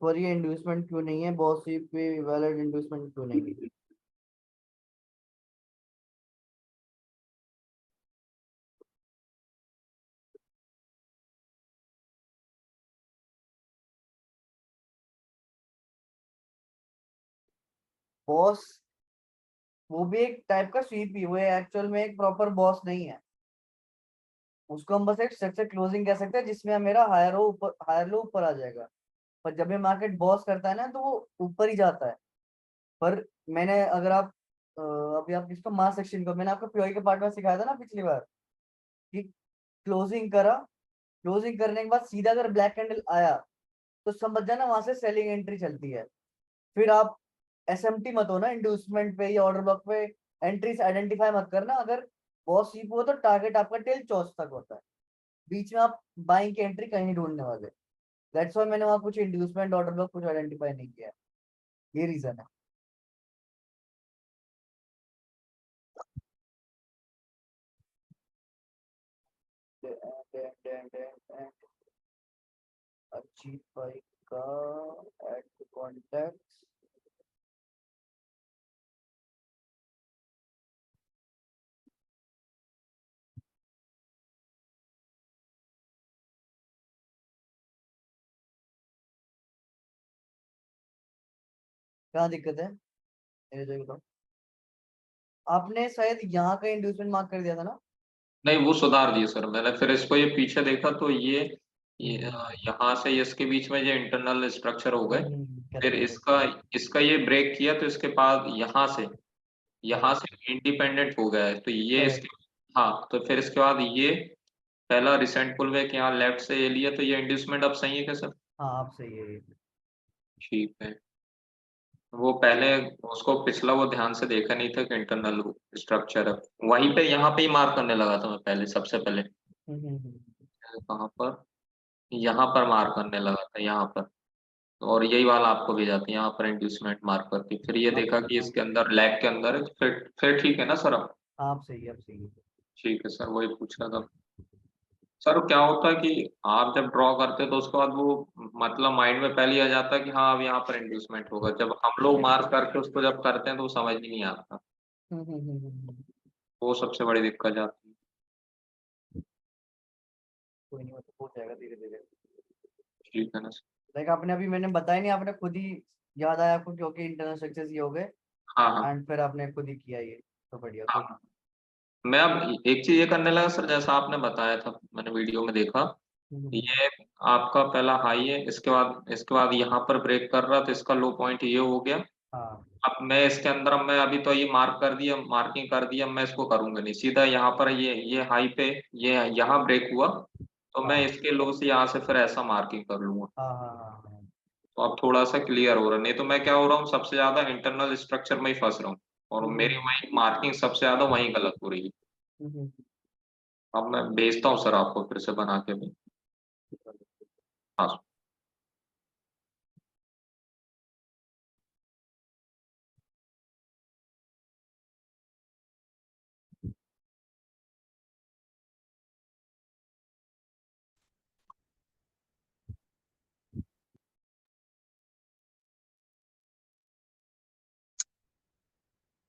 पर ये इंड्यूसमेंट क्यों नहीं है बॉस पे, वैलिड इंड्यूसमेंट क्यों नहीं है? बॉस वो भी एक टाइप का स्वीप ही, वो एक्चुअल में एक प्रॉपर बॉस नहीं है। उसको हम बस एक स्ट्रक्चर क्लोजिंग कह सकते हैं जिसमें मेरा हायर हो ऊपर, हायर लो ऊपर आ जाएगा। पर जब ये मार्केट बॉस करता है ना तो वो ऊपर ही जाता है। पर मैंने अगर आप अभी आप इसको मास सेक्शन को, मैंने आपको पीओई के पार्ट में सिखाया था ना पिछली बार कि क्लोजिंग करा, क्लोजिंग करने के बाद सीधा अगर ब्लैक कैंडल आया तो समझ जाना वहां से सेलिंग एंट्री चलती है। फिर आप एसएमटी मत हो ना इंड्यूसमेंट पे या ऑर्डर ब्लॉक पे, एंट्रीज आइडेंटिफाई मत करना। अगर बहुत सीप हो तो टारगेट आपका टिल चौथ तक होता है, बीच में आप बाइंग की एंट्री कहीं नहीं ढूंढने वाले। दैट्स व्हाई मैंने वहां कुछ इंड्यूसमेंट ऑर्डर ब्लॉक कुछ आइडेंटिफाई नहीं किया है, ये रीजन है। अजीत भाई का ऐड कॉन्टेक्ट कहाँ दिक्कत है मेरे जो बताओ। आपने शायद यहाँ का इंड्यूसमेंट मार्क कर दिया था ना। नहीं वो सुधार दिए सर मैंने, फिर इसको ये पीछे देखा तो ये यहाँ से इसके बीच में ये इंटरनल स्ट्रक्चर हो गए, फिर इसका इसका ये ब्रेक किया तो इसके बाद यहाँ से इंडिपेंडेंट हो गया है, तो ये इसके हाँ, तो फिर इसके बाद ये पहला रिसेंट पुल बैक यहाँ लेफ्ट से ये लिया, तो ये इंड्यूसमेंट अब सही है क्या सर? हाँ आप सही है ये। ठीक है, वो पहले उसको पिछला वो ध्यान से देखा नहीं था कि इंटरनल स्ट्रक्चर है, वहीं पे यहाँ पे ही मार्क करने लगा था मैं पहले, सबसे पहले कहाँ पर, यहाँ पर मार्क करने लगा था यहाँ पर, और यही वाला आपको भेजा था यहाँ पर इंड्यूसमेंट मार्क करके, फिर ये देखा कि इसके अंदर लैग के अंदर है, तो फिर ठीक है ना सर अब? आप सही है, आप सही है। ठीक है सर, वही पूछ रहा था सर। क्या होता है कि आप जब ड्रॉ करते हैं तो उसके बाद वो मतलब माइंड में पहले ही आ जाता है कि हाँ अब यहाँ पर इंड्यूसमेंट होगा, जब हम लोग मार्क करके उसको जब करते हैं तो वो समझ ही नहीं आता, वो सबसे बड़ी दिक्कत जाती है। कोई नहीं, मतलब हो जाएगा धीरे धीरे। ठीक है ना सर। लाइक आपने अभी मैंने बताया नहीं, आपने खुद ही याद आया आपको क्योंकि इंटरनल स्ट्रक्चर्स ये हो गए। हाँ एंड फिर आपने खुद ही किया ये, तो बढ़िया। हाँ, मैं अब एक चीज ये करने लगा सर, जैसा आपने बताया था मैंने वीडियो में देखा, ये आपका पहला हाई है, इसके बाद यहाँ पर ब्रेक कर रहा, तो इसका लो पॉइंट ये हो गया। हाँ अब मैं इसके अंदर, अब मैं अभी तो ये मार्क कर दिया, मार्किंग कर दिया, मैं इसको करूंगा नहीं, सीधा यहाँ पर ये हाई पे ये यहाँ ब्रेक हुआ, तो मैं इसके लो से यहाँ से फिर ऐसा मार्किंग कर लूंगा, हाँ हाँ हाँ। तो अब थोड़ा सा क्लियर हो रहा है, नहीं तो मैं क्या हो रहा हूँ सबसे ज्यादा इंटरनल स्ट्रक्चर में ही फंस रहा हूँ, और मेरी वही मार्किंग सबसे ज्यादा वही गलत हो रही है। अब मैं भेजता हूँ सर आपको फिर से बना के भी। हाँ सर।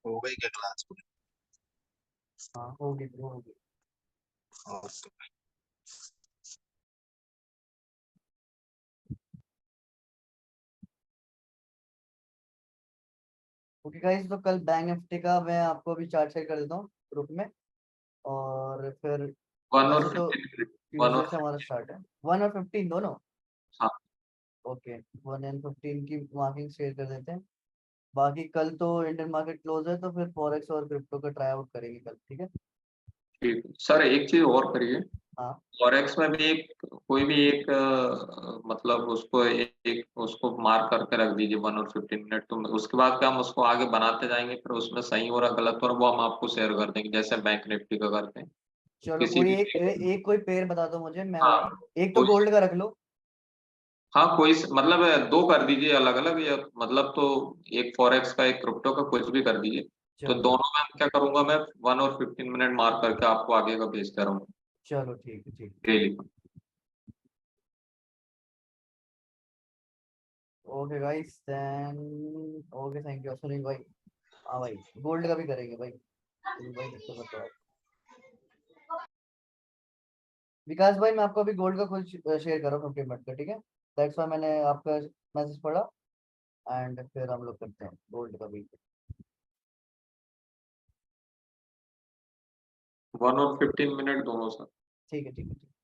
हो गई क्या क्लास पूरी? हाँ होगी ब्रो, होगी। और ओके गाइस, तो कल बैंक निफ्टी का मैं आपको अभी चार्ट शेयर कर देता हूँ ग्रुप में, और फिर 1 और वैसे तो 15 1 ट्यूसडे और से हमारा स्टार्ट है। 1 और 15 दोनों। हाँ ओके, 1 और 15 की मार्किंग शेयर कर देते हैं। बाकी कल तो इंडियन मार्केट क्लोज है, तो फिर फॉरेक्स और क्रिप्टो का ट्राई आउट करेंगे कल, ठीक है। ठीक है। सर एक चीज और करिए, हाँ फॉरेक्स में भी कोई भी एक मतलब उसको मार्क करके रख दीजिए 1 और 15 मिनट, तो उसके बाद क्या हम उसको आगे बनाते जाएंगे, फिर उसमें सही हो रहा गलत हो रहा वो हम आपको शेयर कर देंगे, जैसे बैंक निफ्टी का करते हैं चलो, किसी कोई भी एक कोई पेयर बता दो मुझे, मैं हाँ एक तो कोई गोल्ड का रख लो। हाँ कोई मतलब दो कर दीजिए अलग अलग, या मतलब तो एक फॉरेक्स का एक क्रिप्टो का कुछ भी कर दीजिए, तो चलो दोनों में क्या करूंगा मैं 1 और 15 मिनट मार्क करके आपको आगे का भेजता रहूंगा चलो, ठीक है, ठीक है। Daily. Okay guys then, okay, thank you Sunil भाई। हाँ भाई, गोल्ड का भी करेंगे भाई, सुनील भाई तो बताओ। विकास भाई, मैं आपको अभी गोल्ड का कुछ शेयर कर रहा हूँ 50 मिनट का, ठीक है। दैट्स व्हाई मैंने आपका मैसेज पढ़ा, एंड फिर हम लोग करते हैं गोल्ड का भी। 1 और 15 मिनट दोनों सर। ठीक है, ठीक है, ठीक है।